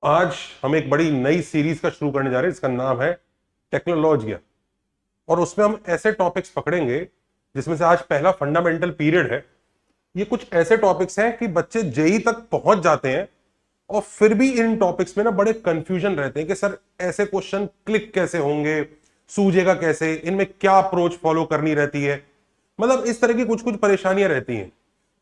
आज हम एक बड़ी नई सीरीज का शुरू करने जा रहे हैं, इसका नाम है टेक्नोलॉजिया। और उसमें हम ऐसे टॉपिक्स पकड़ेंगे जिसमें से आज पहला फंडामेंटल पीरियड है। ये कुछ ऐसे टॉपिक्स हैं कि बच्चे जेई तक पहुंच जाते हैं और फिर भी इन टॉपिक्स में ना बड़े कंफ्यूजन रहते हैं कि सर ऐसे क्वेश्चन क्लिक कैसे होंगे, सूझेगा कैसे, इनमें क्या अप्रोच फॉलो करनी रहती है। मतलब इस तरह की कुछ कुछ परेशानियां रहती हैं।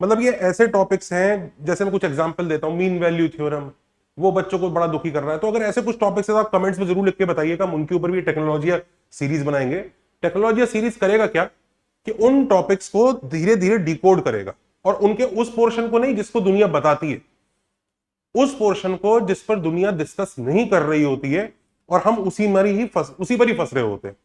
मतलब ये ऐसे टॉपिक्स हैं, जैसे मैं कुछ एग्जांपल देता हूं, मीन वैल्यू थ्योरम, वो बच्चों को बड़ा दुखी कर रहा है। तो अगर ऐसे कुछ टॉपिक्स है तो आप कमेंट्स में जरूर लिख के बताइएगा, हम उनके ऊपर भी टेक्नोलॉजी सीरीज बनाएंगे। टेक्नोलॉजी सीरीज करेगा क्या कि उन टॉपिक्स को धीरे धीरे डिकोड करेगा और उनके उस पोर्शन को नहीं जिसको दुनिया बताती है, उस पोर्शन को जिस पर दुनिया डिस्कस नहीं कर रही होती है, और हम उसी पर ही फंस रहे होते हैं।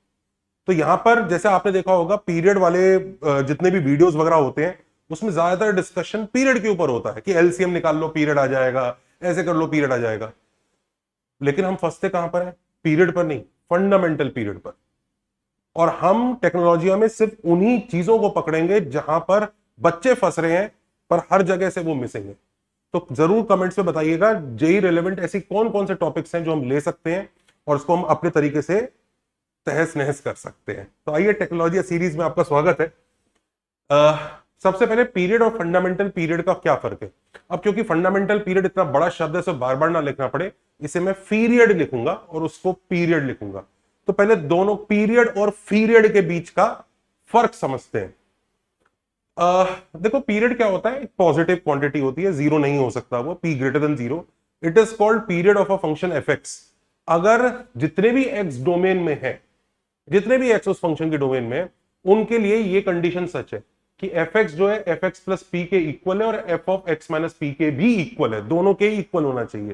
तो यहां पर जैसे आपने देखा होगा पीरियड वाले जितने भी वीडियोस वगैरह होते हैं उसमें ज्यादातर डिस्कशन पीरियड के ऊपर होता है कि एलसीएम निकाल लो पीरियड आ जाएगा, ऐसे कर लो पीरियड आ जाएगा। लेकिन हम फंसते कहां पर हैं? पीरियड पर नहीं, फंडामेंटल पीरियड पर। और हम टेक्नोलॉजी में सिर्फ उन्हीं चीजों को पकड़ेंगे जहां पर बच्चे फंस रहे हैं, पर हर जगह से वो मिसिंग है। तो जरूर कमेंट्स में बताइएगा जेई रेलेवेंट ऐसी कौन कौन से टॉपिक्स हैं जो हम ले सकते हैं और उसको हम अपने तरीके से तहस नहस कर सकते हैं। तो आइए, टेक्नोलॉजी सीरीज में आपका स्वागत है। सबसे पहले पीरियड और फंडामेंटल पीरियड का क्या फर्क है? अब क्योंकि फंडामेंटल पीरियड इतना बड़ा शब्द है, इसे बार बार ना लिखना पड़े, इसे मैं पीरियड लिखूंगा और उसको पीरियड लिखूंगा। तो पहले दोनों पीरियड और पीरियड के बीच का फर्क समझते हैं। देखो, पीरियड क्या होता है? पॉजिटिव क्वांटिटी होती है, जीरो नहीं हो सकता वो, P greater than zero. It is called period of a function F x. अगर जितने भी एक्स डोमेन में है, जितने भी एक्स उस फंक्शन के डोमेन में, उनके लिए ये कंडीशन सच है कि एफ एक्स जो है एफ एक्स प्लस पी के इक्वल है और F of x minus P के भी इक्वल है, दोनों के इक्वल होना चाहिए।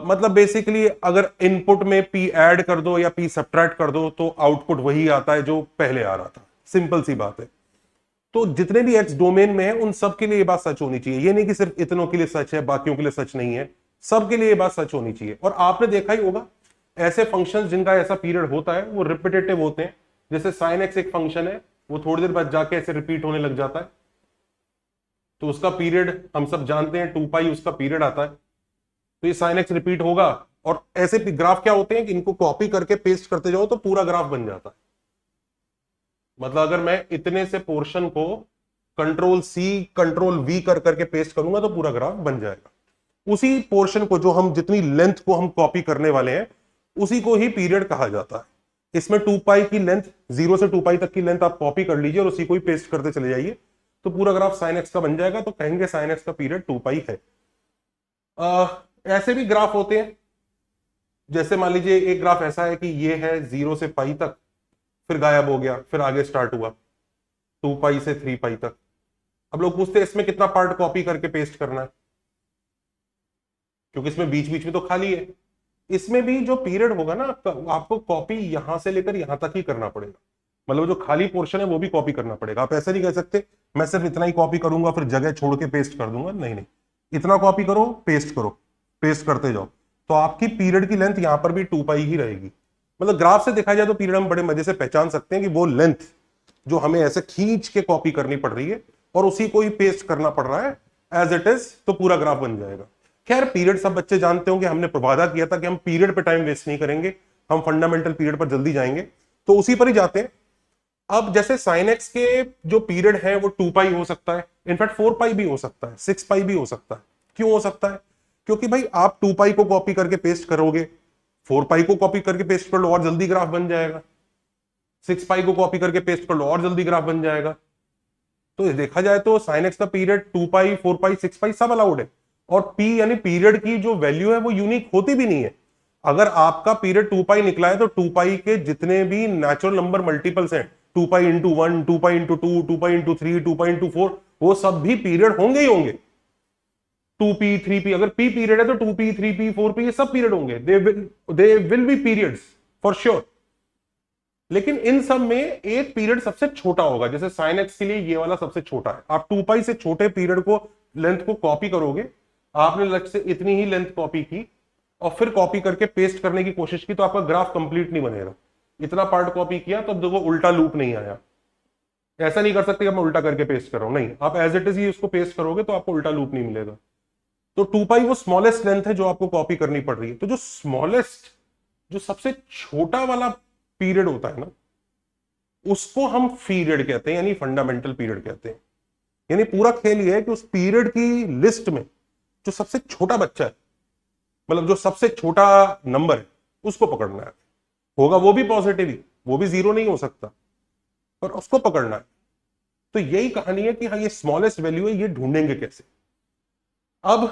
मतलब बेसिकली अगर इनपुट में पी ऐड कर दो या पी सब्ट्रैक्ट कर दो तो आउटपुट वही आता है जो पहले आ रहा था। सिंपल सी बात है। तो जितने भी एक्स डोमेन में है उन सब के लिए ये बात सच होनी चाहिए। ये नहीं कि सिर्फ इतनों के लिए सच है बाकियों के लिए सच नहीं है, सबके लिए ये बात सच होनी चाहिए। और आपने देखा ही होगा ऐसे फंक्शंस जिनका ऐसा पीरियड होता है वो रिपीटेटिव होते हैं। जैसे साइन एक्स एक फंक्शन है, वो थोड़ी देर बाद जाके ऐसे रिपीट होने लग जाता है, तो उसका पीरियड हम सब जानते हैं, 2 पाई उसका पीरियड आता है। तो ये साइन एक्स रिपीट होगा। और ऐसे ग्राफ क्या होते हैं कि इनको कॉपी करके पेस्ट करते जाओ तो पूरा ग्राफ बन जाता है। मतलब अगर मैं इतने से पोर्शन को कंट्रोल सी कंट्रोल वी कर करके पेस्ट करूंगा तो पूरा ग्राफ बन जाएगा। उसी पोर्शन को, जो हम जितनी लेंथ को हम कॉपी करने वाले हैं, उसी को ही पीरियड कहा जाता है। इसमें 2 पाई की लेंथ, 0 से 2 पाई तक की लेंथ आप कॉपी कर लीजिए और उसी को ही पेस्ट करते चले जाइए, तो पूरा ग्राफ साइन एक्स का बन जाएगा। तो कहेंगे साइन एक्स का पीरियड 2 पाई है। ऐसे भी ग्राफ होते हैं। जैसे मान लीजिए एक ग्राफ ऐसा है कि ये है 0 से पाई तक, फिर गायब हो गया, फिर आगे स्टार्ट हुआ 2 पाई से 3 पाई तक। अब लोग पूछते हैं इसमें कितना पार्ट कॉपी करके पेस्ट करना है, क्योंकि इसमें बीच बीच में तो खाली है। इसमें भी जो पीरियड होगा ना आपका, आपको कॉपी यहां से लेकर यहां तक ही करना पड़ेगा। मतलब जो खाली पोर्शन है वो भी कॉपी करना पड़ेगा। आप ऐसा नहीं कह सकते मैं सिर्फ इतना ही कॉपी करूंगा फिर जगह छोड़ के पेस्ट कर दूंगा। नहीं नहीं, इतना कॉपी करो, पेस्ट करते जाओ, तो आपकी पीरियड की लेंथ यहां पर भी 2 पाई ही रहेगी। मतलब ग्राफ से देखा जाए तो पीरियड हम बड़े मजे से पहचान सकते हैं कि वो लेंथ जो हमें ऐसे खींच के कॉपी करनी पड़ रही है और उसी को ही पेस्ट करना पड़ रहा है एज इट इज, तो पूरा ग्राफ बन जाएगा। खैर, पीरियड सब बच्चे जानते होंगे, हमने वादा किया था कि हम पीरियड पे टाइम वेस्ट नहीं करेंगे, हम फंडामेंटल पीरियड पर जल्दी जाएंगे, तो उसी पर ही जाते हैं। अब जैसे साइन एक्स के जो पीरियड है वो 2 पाई हो सकता है, इनफैक्ट 4 पाई भी हो सकता है, 6 पाई भी हो सकता है। क्यों हो सकता है? क्योंकि भाई आप 2 पाई को कॉपी करके पेस्ट करोगे, 4 पाई को कॉपी करके पेस्ट कर लो और जल्दी ग्राफ बन जाएगा, 6 पाई को कॉपी करके पेस्ट कर लो और जल्दी ग्राफ बन जाएगा। तो देखा जाए तो साइन एक्स का पीरियड 2 पाई, 4 पाई, 6 पाई सब अलाउड है। और पी यानी पीरियड की जो वैल्यू है वो यूनिक होती भी नहीं है। अगर आपका पीरियड 2 पाई निकला है तो 2 पाई के जितने भी नेचुरल नंबर मल्टीपल्स हैं, 2 pi into 1, 2 pi into 2, 2 pi into 3, 2 pi into 4, वो सब भी पीरियड होंगे ही होंगे। 2 पी, 3 पी, अगर पी पीरियड है तो 2 पी, 3 पी, 4 पी ये सब पीरियड होंगे। They will be periods for sure. लेकिन इन सब में एक पीरियड सबसे छोटा होगा। जैसे साइन एक्स के लिए ये वाला सबसे छोटा है। आप 2 पाई से छोटे पीरियड को, लेंथ को कॉपी करोगे, आपने लक्ष्य से इतनी ही लेंथ कॉपी की और फिर कॉपी करके पेस्ट करने की कोशिश की, तो आपका ग्राफ कंप्लीट नहीं बनेगा। इतना पार्ट कॉपी किया तो देखो उल्टा लूप नहीं आया। ऐसा नहीं कर सकते कि मैं उल्टा करके पेस्ट कर रहा हूं, नहीं, आप एज इट इज ही उसको पेस्ट करोगे तो आपको उल्टा लूप नहीं मिलेगा। तो 2 पाई वो स्मॉलेस्ट लेंथ है जो आपको कॉपी करनी पड़ रही है। तो जो स्मॉलेस्ट, जो सबसे छोटा वाला पीरियड होता है ना, उसको हम पीरियड कहते हैं, यानी फंडामेंटल पीरियड कहते हैं। यानी पूरा खेल ये है कि उस पीरियड की लिस्ट में जो सबसे छोटा बच्चा है, मतलब जो सबसे छोटा नंबर है, उसको पकड़ना है। होगा वो भी पॉजिटिव ही, वो भी जीरो नहीं हो सकता, पर उसको पकड़ना है। तो यही कहानी है कि हाँ ये स्मॉलेस्ट वैल्यू है, ये ढूंढेंगे कैसे। अब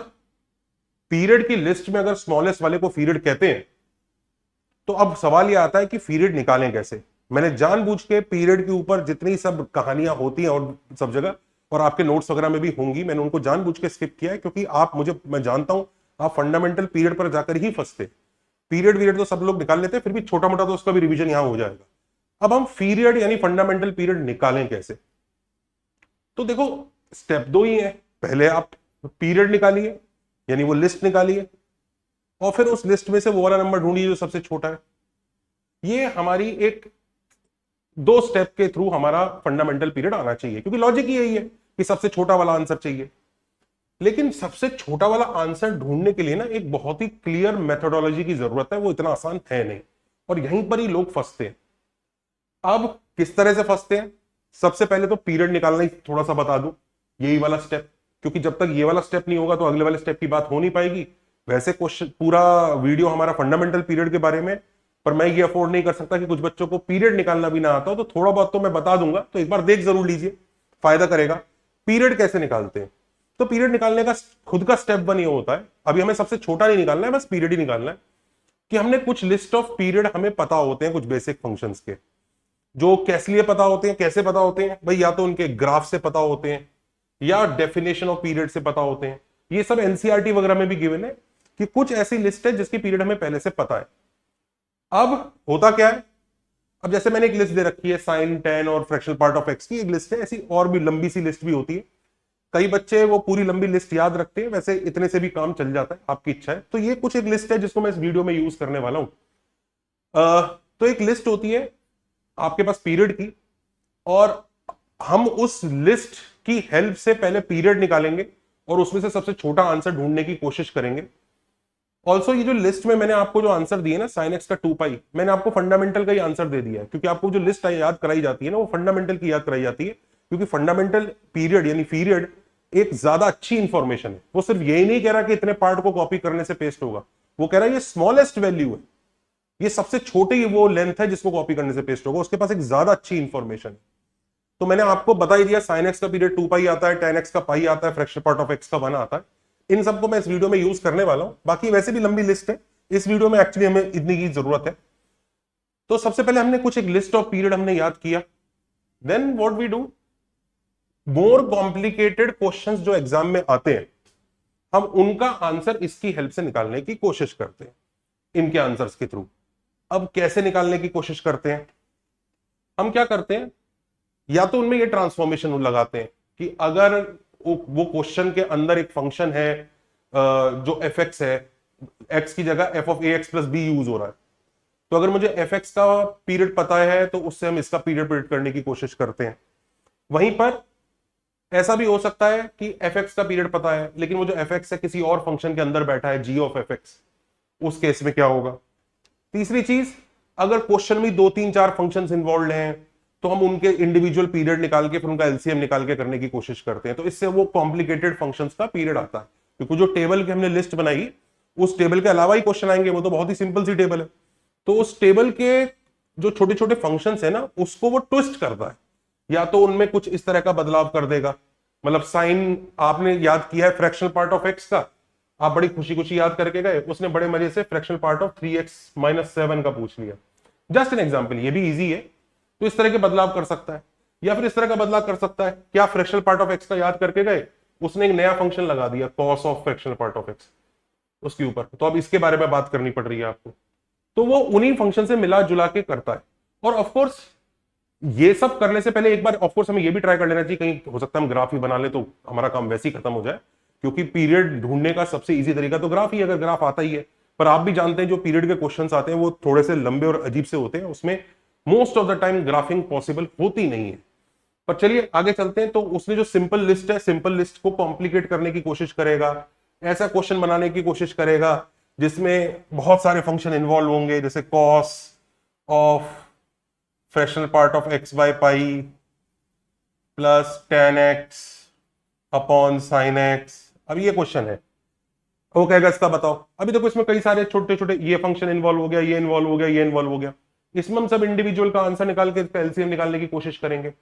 पीरियड की लिस्ट में अगर स्मॉलेस्ट वाले को पीरियड कहते हैं, तो अब सवाल यह आता है कि पीरियड निकालें कैसे। मैंने जानबूझ के पीरियड के ऊपर जितनी सब कहानियां होती हैं और सब जगह, और आपके नोट्स वगैरह में भी होंगी, मैंने उनको जानबूझ के स्किप किया है, क्योंकि मैं जानता हूं आप फंडामेंटल पीरियड पर जाकर ही फंसते। पीरियड तो सब लोग निकाल लेते हैं, फिर भी छोटा मोटा तो उसका भी रिवीजन यहां हो जाएगा। अब हम पीरियड यानी फंडामेंटल पीरियड निकालें कैसे। तो देखो स्टेप 2 ही है। पहले आप पीरियड निकालिए, यानी वो लिस्ट निकालिए, और फिर उस लिस्ट में से वो वाला नंबर ढूंढिए जो सबसे छोटा है। ये हमारी एक 2 स्टेप के थ्रू हमारा फंडामेंटल पीरियड आना चाहिए, क्योंकि लॉजिक ही यही है कि सबसे छोटा वाला आंसर चाहिए। लेकिन सबसे छोटा वाला आंसर ढूंढने के लिए ना एक बहुत ही क्लियर मेथोडोलॉजी की जरूरत है, वो इतना आसान है नहीं, और यहीं पर ही लोग फंसते हैं। अब किस तरह से फंसते हैं, सबसे पहले तो पीरियड निकालना ही थोड़ा सा बता दूं, यही वाला स्टेप, क्योंकि जब तक ये वाला स्टेप नहीं होगा तो अगले वाले स्टेप की बात हो नहीं पाएगी। वैसे क्वेश्चन पूरा वीडियो हमारा फंडामेंटल पीरियड के बारे में, पर मैं ये अफोर्ड नहीं कर सकता कि कुछ बच्चों को पीरियड निकालना भी ना आता हो, तो थोड़ा बहुत तो मैं बता दूंगा, तो एक बार देख जरूर लीजिए, फायदा करेगा। पीरियड कैसे निकालते हैं, तो पीरियड निकालने का खुद का स्टेप 1 ये होता है, अभी हमें सबसे छोटा नहीं निकालना है, बस पीरियड ही निकालना है, कि हमने कुछ लिस्ट ऑफ पीरियड हमें पता होते हैं, कुछ बेसिक फंक्शंस के, जो कैसे लिए पता होते हैं, कैसे पता होते हैं भाई, या तो उनके ग्राफ से पता होते हैं, या डेफिनेशन ऑफ पीरियड से पता होते हैं। ये सब एनसीईआरटी वगैरह में भी गिवन है कि कुछ ऐसी लिस्ट है जिसकी पीरियड हमें पहले से पता है। अब होता क्या है, अब जैसे मैंने एक लिस्ट दे रखी है साइन, टेन और फ्रैक्शनल पार्ट ऑफ एक्स की एक लिस्ट है, ऐसी और भी लंबी सी लिस्ट भी होती है। कई बच्चे वो पूरी लंबी लिस्ट याद रखते हैं, वैसे इतने से भी काम चल जाता है, आपकी इच्छा है। तो ये कुछ एक लिस्ट है जिसको मैं इस वीडियो में यूज करने वाला हूं। तो एक लिस्ट होती है आपके पास पीरियड की, और हम उस लिस्ट की हेल्प से पहले पीरियड निकालेंगे और उसमें से सबसे छोटा आंसर ढूंढने की कोशिश करेंगे। ऑल्सो ये जो लिस्ट में मैंने आपको जो आंसर दिए ना साइन एक्स का 2 पाई, मैंने आपको फंडामेंटल का ही आंसर दे दिया है, क्योंकि आपको जो लिस्ट याद कराई जाती है ना, वो फंडामेंटल की याद कराई जाती है, क्योंकि फंडामेंटल पीरियड यानी पीरियड एक ज्यादा अच्छी इंफॉर्मेशन है। वो सिर्फ यही नहीं कह रहा कि इतने पार्ट को कॉपी करने से पेस्ट होगा, वो कह रहा है ये स्मॉलेस्ट वैल्यू है, ये सबसे छोटी वो लेंथ है जिसको कॉपी करने से पेस्ट होगा, उसके पास एक ज्यादा अच्छी इंफॉर्मेशन है। तो मैंने आपको बता ही दिया, साइन एक्स का पीरियड 2 पाई आता है, टेन एक्स का पाई आता है, फ्रैक्शनल पार्ट ऑफ एक्स का 1 आता है। इन सबको मैं इस वीडियो में यूज करने वाला हूं, बाकी वैसे भी लंबी लिस्ट है, इस वीडियो में एक्चुअली हमें इतनी की जरूरत है। तो सबसे पहले हमने कुछ एक लिस्ट ऑफ पीरियड हमने याद किया, then what we do, more complicated questions जो एग्जाम में आते हैं, हम उनका आंसर इसकी हेल्प से निकालने की कोशिश करते हैं, इनके आंसर्स के थ्रू। अब कैसे निकालने की कोशिश करते हैं, हम क्या करते हैं, या तो उनमें ये ट्रांसफॉर्मेशन लगाते हैं कि अगर वो क्वेश्चन के अंदर एक फंक्शन है जो एफ एक्स है, एक्स की जगह F of a x plus B use हो रहा है, तो अगर मुझे एफ एक्स का पीरियड पता है तो उससे हम इसका पीरियड प्रेडिक्ट करने की कोशिश करते हैं। वहीं पर ऐसा भी हो सकता है कि एफ एक्स का पीरियड पता है, लेकिन वो जो एफ एक्स है किसी और फंक्शन के अंदर बैठा है, जी ऑफ एफ एक्स, उस केस में क्या होगा। तीसरी चीज, अगर क्वेश्चन में 2-3-4 फंक्शंस इन्वॉल्व हैं, तो हम उनके इंडिविजुअल पीरियड निकाल के फिर उनका एलसीएम निकाल के करने की कोशिश करते हैं, तो इससे वो कॉम्प्लिकेटेड फंक्शंस का पीरियड आता है। क्योंकि जो टेबल की हमने लिस्ट बनाई, उस टेबल के अलावा ही क्वेश्चन आएंगे, वो तो बहुत ही सिंपल सी टेबल है, तो उस टेबल के जो छोटे छोटे फंक्शंस है ना, उसको वो ट्विस्ट करता है, या तो उनमें कुछ इस तरह का बदलाव कर देगा। मतलब साइन आपने याद किया है फ्रैक्शनल पार्ट ऑफ एक्स का, आप बड़ी खुशी खुशी याद करके गए, उसने बड़े मजे से फ्रैक्शनल पार्ट ऑफ 3x-7 का पूछ लिया, जस्ट एन एग्जांपल, ये भी इजी है। तो इस तरह के बदलाव कर सकता है, या फिर इस तरह का बदलाव कर सकता है, क्या फ्रैक्शनल पार्ट ऑफ एक्स का याद करके गए, उसने एक नया फंक्शन लगा दिया cos of fractional part of x उसके ऊपर, तो अब इसके बारे में बात करनी पड़ रही है आपको। तो वो उन्हीं फंक्शन से मिला जुला के करता है। और ऑफकोर्स ये सब करने से पहले एक बार ऑफकोर्स हमें ये भी ट्राई कर लेना चाहिए, कहीं हो सकता है हम ग्राफ ही बना ले तो हमारा काम वैसे ही खत्म हो जाए, क्योंकि पीरियड ढूंढने का सबसे इजी तरीका तो ग्राफ ही, अगर ग्राफ आता ही है। पर आप भी जानते हैं जो पीरियड के क्वेश्चंस आते हैं वो थोड़े से लंबे और अजीब से होते हैं, उसमें most of the time graphic possible होती नहीं है। पर चलिए आगे चलते हैं। तो उसने जो सिंपल लिस्ट है, सिंपल लिस्ट को कॉम्प्लिकेट करने की कोशिश करेगा, ऐसा क्वेश्चन बनाने की कोशिश करेगा जिसमें बहुत सारे फंक्शन इन्वॉल्व होंगे, जैसे cos of fractional part of x by pi plus ten x upon sine x. अब ये क्वेश्चन है, वो कहेगा इसका बताओ। अभी देखो इसमें कई सारे छोटे छोटे ये फंक्शन इन्वॉल्व हो गया, ये इन्वॉल्व हो गया, ये इन्वॉल्व हो गया। इसमें हम सब इंडिविजुअल का आंसर निकाल के एलसीएम निकालने की कोशिश करेंगे।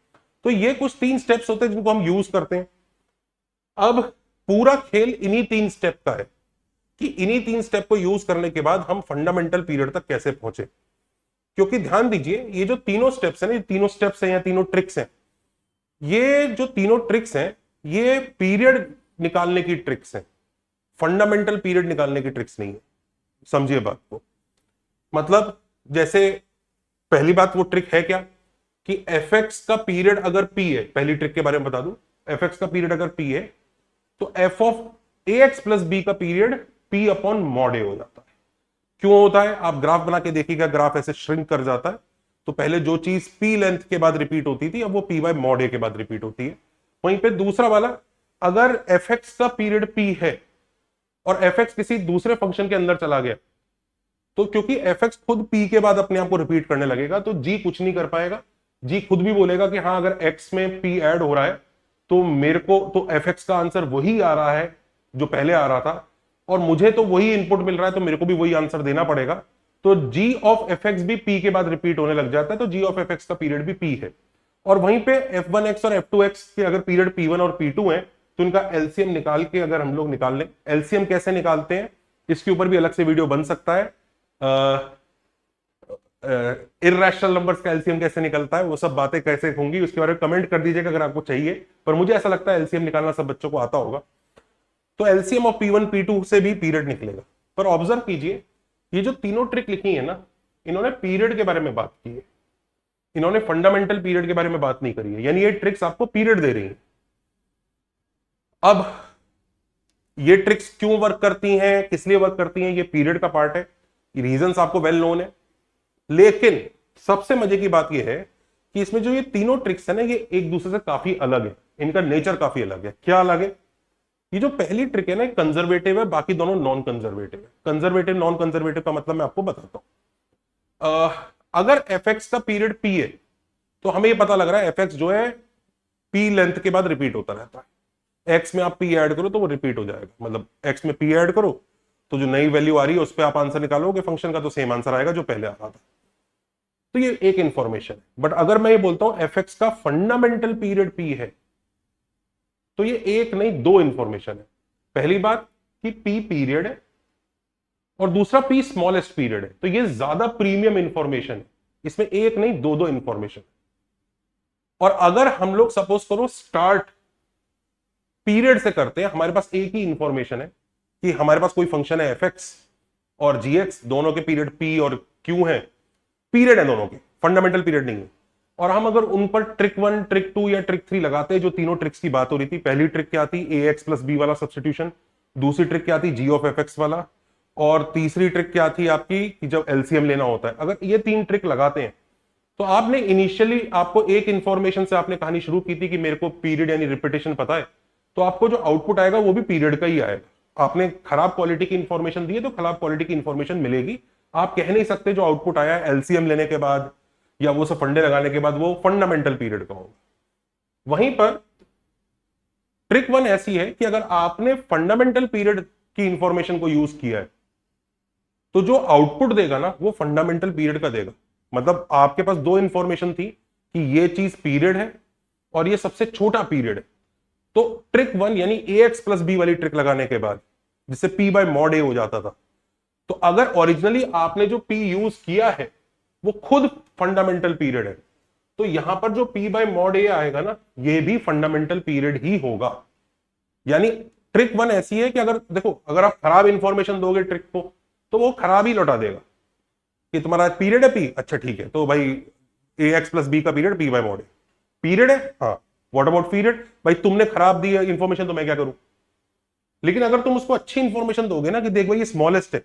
तो ये कुछ 3 स्टेप्स होते हैं जिनको हम यूज करते हैं। अब पूरा खेल इन्हीं 3 स्टेप का है कि इन्हीं 3 स्टेप को यूज करने के बाद हम फंडामेंटल पीरियड तक कैसे पहुंचे। क्योंकि ध्यान दीजिए, ये जो तीनों स्टेप्स हैं ना, ये तीनों स्टेप्स हैं या तीनों ट्रिक्स हैं, ये जो तीनों ट्रिक्स हैं ये पीरियड निकालने की ट्रिक्स हैं, फंडामेंटल पीरियड निकालने की ट्रिक्स नहीं है। समझिए बात को। मतलब जैसे पहली बात वो ट्रिक है क्या कि एफ एक्स का पीरियड अगर पी है, पहली ट्रिक के बारे में बता दूं, एफ एक्स का पीरियड अगर पी है तो f of a x plus b का period p upon mod a हो जाता है। क्यों होता है आप ग्राफ बना के देखिएगा, ग्राफ ऐसे श्रिंक कर जाता है। तो पहले जो चीज पी लेंथ के बाद रिपीट होती थी अब वो पी बाय मॉड ए के बाद रिपीट होती है। वहीं पे दूसरा वाला, अगर एफ एक्स का पीरियड पी है और एफ एक्स किसी दूसरे फंक्शन के अंदर चला गया तो क्योंकि एफ एक्स खुद पी के बाद अपने आप को रिपीट करने लगेगा तो जी कुछ नहीं कर पाएगा। जी खुद भी बोलेगा कि हाँ अगर एक्स में पी ऐड हो रहा है तो मेरे को तो एफ एक्स का आंसर वही आ रहा है जो पहले आ रहा था और मुझे तो वही इनपुट मिल रहा है तो मेरे को भी वही आंसर देना पड़ेगा। तो जी ऑफ एफ एक्स भी पी के बाद रिपीट होने लग जाता है, तो जी ऑफ एफ एक्स का पीरियड भी पी है। और वहीं पे एफ वन एक्स और एफ टू एक्स के अगर पीरियड पी वन और पी टू है तो इनका एलसीएम निकाल के अगर हम लोग निकाल लें, एलसीएम कैसे निकालते हैं इसके ऊपर भी अलग से वीडियो बन सकता है। इर्रेशनल नंबर्स का एलसीएम कैसे निकलता है वो सब बातें कैसे होंगी उसके बारे में कमेंट कर दीजिएगा अगर आपको चाहिए, पर मुझे ऐसा लगता है एलसीएम निकालना सब बच्चों को आता होगा। तो एलसीएम ऑफ P1 P2 से भी पीरियड निकलेगा। पर ऑब्जर्व कीजिए ये जो तीनों ट्रिक लिखी है ना, इन्होंने पीरियड के बारे में बात की है, इन्होंने फंडामेंटल पीरियड के बारे में बात नहीं करी है, यानी ये ट्रिक्स आपको पीरियड दे रही है। अब ये ट्रिक्स क्यों वर्क करती हैं, किस लिए वर्क करती हैं, ये पीरियड का पार्ट है, रीजंस आपको वेल नोन है। लेकिन सबसे मजे की बात यह है कि इसमें जो ये तीनों ट्रिक्स है ना ये एक दूसरे से काफी अलग है, इनका नेचर काफी अलग है। क्या अलग है? ये जो पहली ट्रिक है ना कंजर्वेटिव है, बाकी दोनों नॉन कंजर्वेटिव है। कंजर्वेटिव नॉन कंजर्वेटिव का मतलब मैं आपको बताता हूं। अगर एफ एक्स का पीरियड पी है तो हमें ये पता लग रहा है एफ एक्स जो है पी लेंथ के बाद रिपीट होता रहता है। एक्स में आप पी ऐड करो तो वो रिपीट हो जाएगा, मतलब एक्स में पी ऐड करो तो जो नई वैल्यू आ रही है उस पर आप आंसर निकालोगे फंक्शन का तो सेम आंसर आएगा जो पहले आ रहा था। तो ये एक इंफॉर्मेशन है। बट अगर मैं ये बोलता हूं एफ एक्स का फंडामेंटल पीरियड पी है तो ये एक नहीं दो इंफॉर्मेशन है। पहली बात कि पी पीरियड है और दूसरा पी स्मॉलेस्ट पीरियड है, तो ये ज्यादा प्रीमियम इंफॉर्मेशन है। इसमें एक नहीं दो दो इंफॉर्मेशन। और अगर हम लोग सपोज करो स्टार्ट पीरियड से करते हैं, हमारे पास एक ही इंफॉर्मेशन है कि हमारे पास कोई फंक्शन है एफ एक्स और जी एक्स, दोनों के पीरियड पी और क्यू है, पीरियड है दोनों के, फंडामेंटल पीरियड नहीं है। और हम अगर उन पर ट्रिक 1 ट्रिक 2 या ट्रिक 3 लगाते हैं, जो तीनों ट्रिक्स की बात हो रही थी, पहली ट्रिक क्या थी ए एक्स प्लस बी वाला सब्सटीट्यूशन, दूसरी ट्रिक क्या थी जी ऑफ एफ एक्स वाला, और तीसरी ट्रिक क्या थी आपकी कि जब एलसीएम लेना होता है। अगर ये 3 ट्रिक लगाते हैं तो आपने इनिशियली आपको एक इंफॉर्मेशन से आपने कहानी शुरू की थी कि मेरे को पीरियड यानी रिपीटेशन पता है, तो आपको जो आउटपुट आएगा वो भी पीरियड का ही आएगा। आपने खराब क्वालिटी की इंफॉर्मेशन दी है तो खराब क्वालिटी की इंफॉर्मेशन मिलेगी। आप कह नहीं सकते जो आउटपुट आया एलसीएम लेने के बाद या वो सब फंडे लगाने के बाद वो फंडामेंटल पीरियड का होगा। वहीं पर ट्रिक 1 ऐसी है कि अगर आपने फंडामेंटल पीरियड की इंफॉर्मेशन को यूज किया है तो जो आउटपुट देगा ना वो फंडामेंटल पीरियड का देगा। मतलब आपके पास दो इंफॉर्मेशन थी कि ये चीज पीरियड है और ये सबसे छोटा पीरियड है, तो ट्रिक 1 यानी ए एक्स प्लस बी वाली ट्रिक लगाने के बाद जिससे पी बाय मॉड ए हो जाता था, तो अगर ओरिजिनली आपने जो पी यूज किया है वो खुद फंडामेंटल पीरियड है तो यहां पर जो पी बाय मॉड ए आएगा ना ये भी फंडामेंटल पीरियड ही होगा। यानी ट्रिक 1 ऐसी है कि अगर देखो अगर आप खराब इंफॉर्मेशन दोगे ट्रिक को तो वो खराब ही लौटा देगा कि तुम्हारा पीरियड है पी, अच्छा ठीक है तो भाई ए एक्स प्लस बी का period P bye mod a period है, हाँ व्हाट अबाउट पीरियड, भाई तुमने खराब दी इंफॉर्मेशन तो मैं क्या करूं। लेकिन अगर तुम उसको अच्छी इंफॉर्मेशन दोगे ना कि देख भाई ये स्मॉलेस्ट है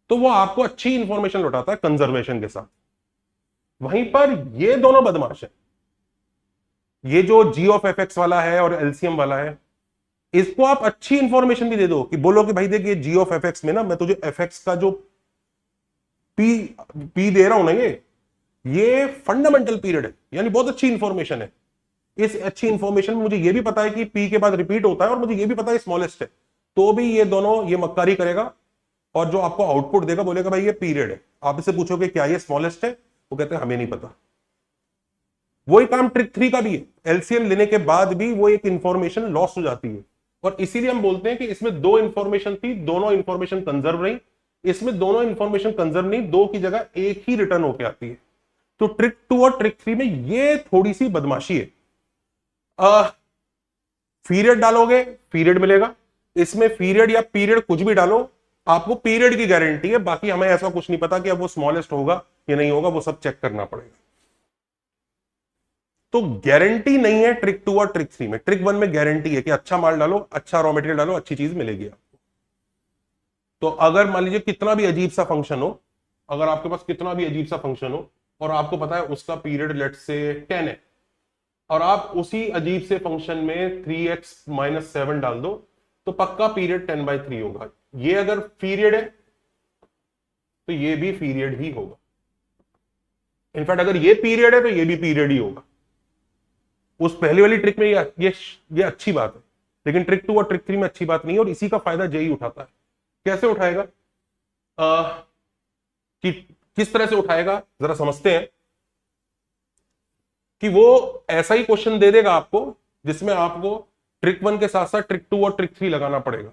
तो वो आपको अच्छी इंफॉर्मेशन लौटाता है कंजर्वेशन के साथ। वहीं पर ये दोनों बदमाश है, ये जो जी ऑफ एफ एक्स वाला है और एलसीएम वाला है, इसको आप अच्छी इंफॉर्मेशन भी दे दो कि बोलो कि भाई देखिए जी ऑफ एफ एक्स में ना मैं तुझे एफ एक्स का जो पी पी दे रहा हूं ना ये फंडामेंटल पीरियड है, यानी बहुत अच्छी इंफॉर्मेशन है। इस अच्छी इंफॉर्मेशन में मुझे ये भी पता है कि पी के बाद रिपीट होता है और मुझे ये भी पता है स्मॉलेस्ट है, तो भी ये दोनों ये मक्कारी करेगा और जो आपको आउटपुट देगा बोलेगा भाई ये पीरियड है। आप इससे पूछोगे क्या ये स्मॉलेस्ट है, वो कहते हैं हमें नहीं पता। वही काम ट्रिक 3 का भी है, एलसीएम लेने के बाद भी वो एक इंफॉर्मेशन लॉस हो जाती है और इसीलिए हम बोलते हैं कि इसमें दो इंफॉर्मेशन थी, दोनों इंफॉर्मेशन कंजर्व रही। इसमें दोनों इंफॉर्मेशन कंजर्व नहीं, दो की जगह एक ही रिटर्न होके आती है। तो ट्रिक 2 और ट्रिक 3 में ये थोड़ी सी बदमाशी है। पीरियड डालोगे पीरियड मिलेगा, इसमें पीरियड या पीरियड कुछ भी डालो आपको पीरियड की गारंटी है। बाकी हमें ऐसा कुछ नहीं पता कि अब वो स्मॉलेस्ट होगा या नहीं होगा, वो सब चेक करना पड़ेगा। तो गारंटी नहीं है ट्रिक 2 और ट्रिक 3 में। ट्रिक 1 में गारंटी है कि अच्छा माल डालो, अच्छा रॉ मटेरियल डालो, अच्छी चीज मिलेगी आपको। तो अगर मान लीजिए कितना भी अजीब सा फंक्शन हो, अगर आपके पास कितना भी अजीब सा फंक्शन हो और आपको पता है उसका पीरियड लेट से 10 है और आप उसी अजीब से फंक्शन में 3x-7 डाल दो तो पक्का पीरियड 10/3 होगा। ये अगर पीरियड है तो ये भी पीरियड ही होगा। इनफैक्ट अगर ये पीरियड है तो ये भी पीरियड ही होगा। उस पहली वाली ट्रिक में ये अच्छी बात है, लेकिन ट्रिक 2 और ट्रिक 3 में अच्छी बात नहीं है और इसी का फायदा जेई उठाता है। कैसे उठाएगा, कि किस तरह से उठाएगा जरा समझते हैं। कि वो ऐसा ही क्वेश्चन दे देगा आपको जिसमें आपको ट्रिक 1 के साथ साथ ट्रिक 2 और ट्रिक 3 लगाना पड़ेगा।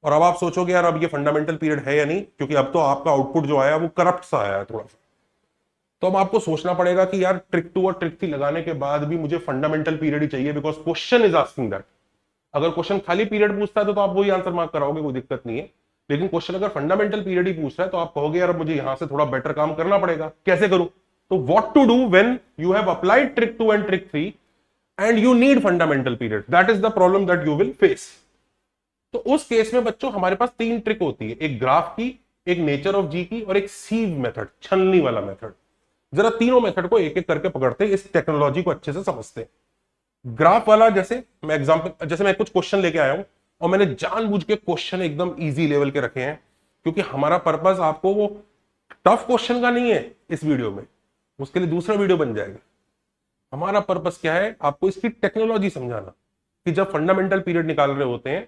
और अब आप सोचोगे यार अब ये फंडामेंटल पीरियड है या नहीं, क्योंकि अब तो आपका आउटपुट जो आया वो करप्ट सा आया है थोड़ा सा। तो अब आपको सोचना पड़ेगा कि यार ट्रिक 2 और ट्रिक 3 लगाने के बाद भी मुझे फंडामेंटल पीरियड ही चाहिए, because question is asking that. अगर क्वेश्चन खाली पीरियड पूछता है तो आप वही आंसर मार्क कराओगे, कोई दिक्कत नहीं है। लेकिन क्वेश्चन अगर फंडामेंटल पीरियड ही पूछ रहा है तो आप कहोगे यार मुझे यहां से थोड़ा बेटर काम करना पड़ेगा, कैसे करूं। तो what to do when you have applied trick 2 and trick 3 and you need fundamental period, that is the problem that you will face. तो उस केस में बच्चों हमारे पास 3 ट्रिक होती है, एक ग्राफ की, एक नेचर ऑफ जी की और एक सीव मेथड, छलनी वाला मेथड। जरा तीनों मेथड को एक एक करके पकड़ते हैं, इस टेक्नोलॉजी को अच्छे से समझते हैं। ग्राफ वाला जैसे मैं एग्जांपल, जैसे मैं कुछ क्वेश्चन लेके आया हूं और मैंने जानबूझ के क्वेश्चन एकदम इजी लेवल के रखे हैं, क्योंकि हमारा पर्पस आपको वो टफ क्वेश्चन का नहीं है इस वीडियो में, उसके लिए दूसरा वीडियो बन जाएगा। हमारा पर्पस क्या है, आपको इसकी टेक्नोलॉजी समझाना कि जब फंडामेंटल पीरियड निकाल रहे होते हैं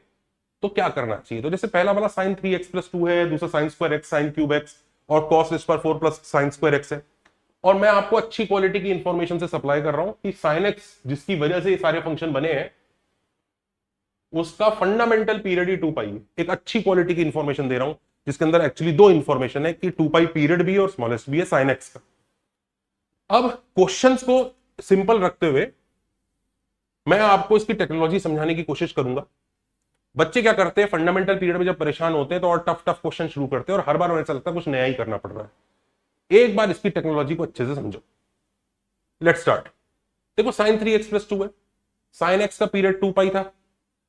तो क्या करना चाहिए। तो जैसे पहला वाला sin 3x+2 है, दूसरा sin² x sin³ x और cos⁴ प्लस sin² x है। और मैं आपको अच्छी क्वालिटी की इंफॉर्मेशन से सप्लाई कर रहा हूं कि sin x जिसकी वजह से ये सारे फंक्शन बने हैं उसका फंडामेंटल पीरियड ही 2π है। एक अच्छी क्वालिटी की इंफॉर्मेशन दे रहा हूं जिसके अंदर एक्चुअली दो इंफॉर्मेशन है कि 2π पीरियड भी है और स्मॉलेस्ट भी है sin x का। अब क्वेश्चंस को सिंपल रखते हुए मैं आपको इसकी टेक्नोलॉजी समझाने की कोशिश करूंगा। बच्चे क्या करते हैं फंडामेंटल पीरियड में जब परेशान होते हैं तो और टफ क्वेश्चन शुरू करते हैं और हर बार उन्हें ऐसा लगता है कुछ नया ही करना पड़ रहा है। एक बार इसकी टेक्नोलॉजी को अच्छे से समझो। Let's start. देखो sin 3x+2 है, sin x का पीरियड 2π था,